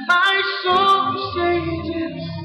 My soul says yes.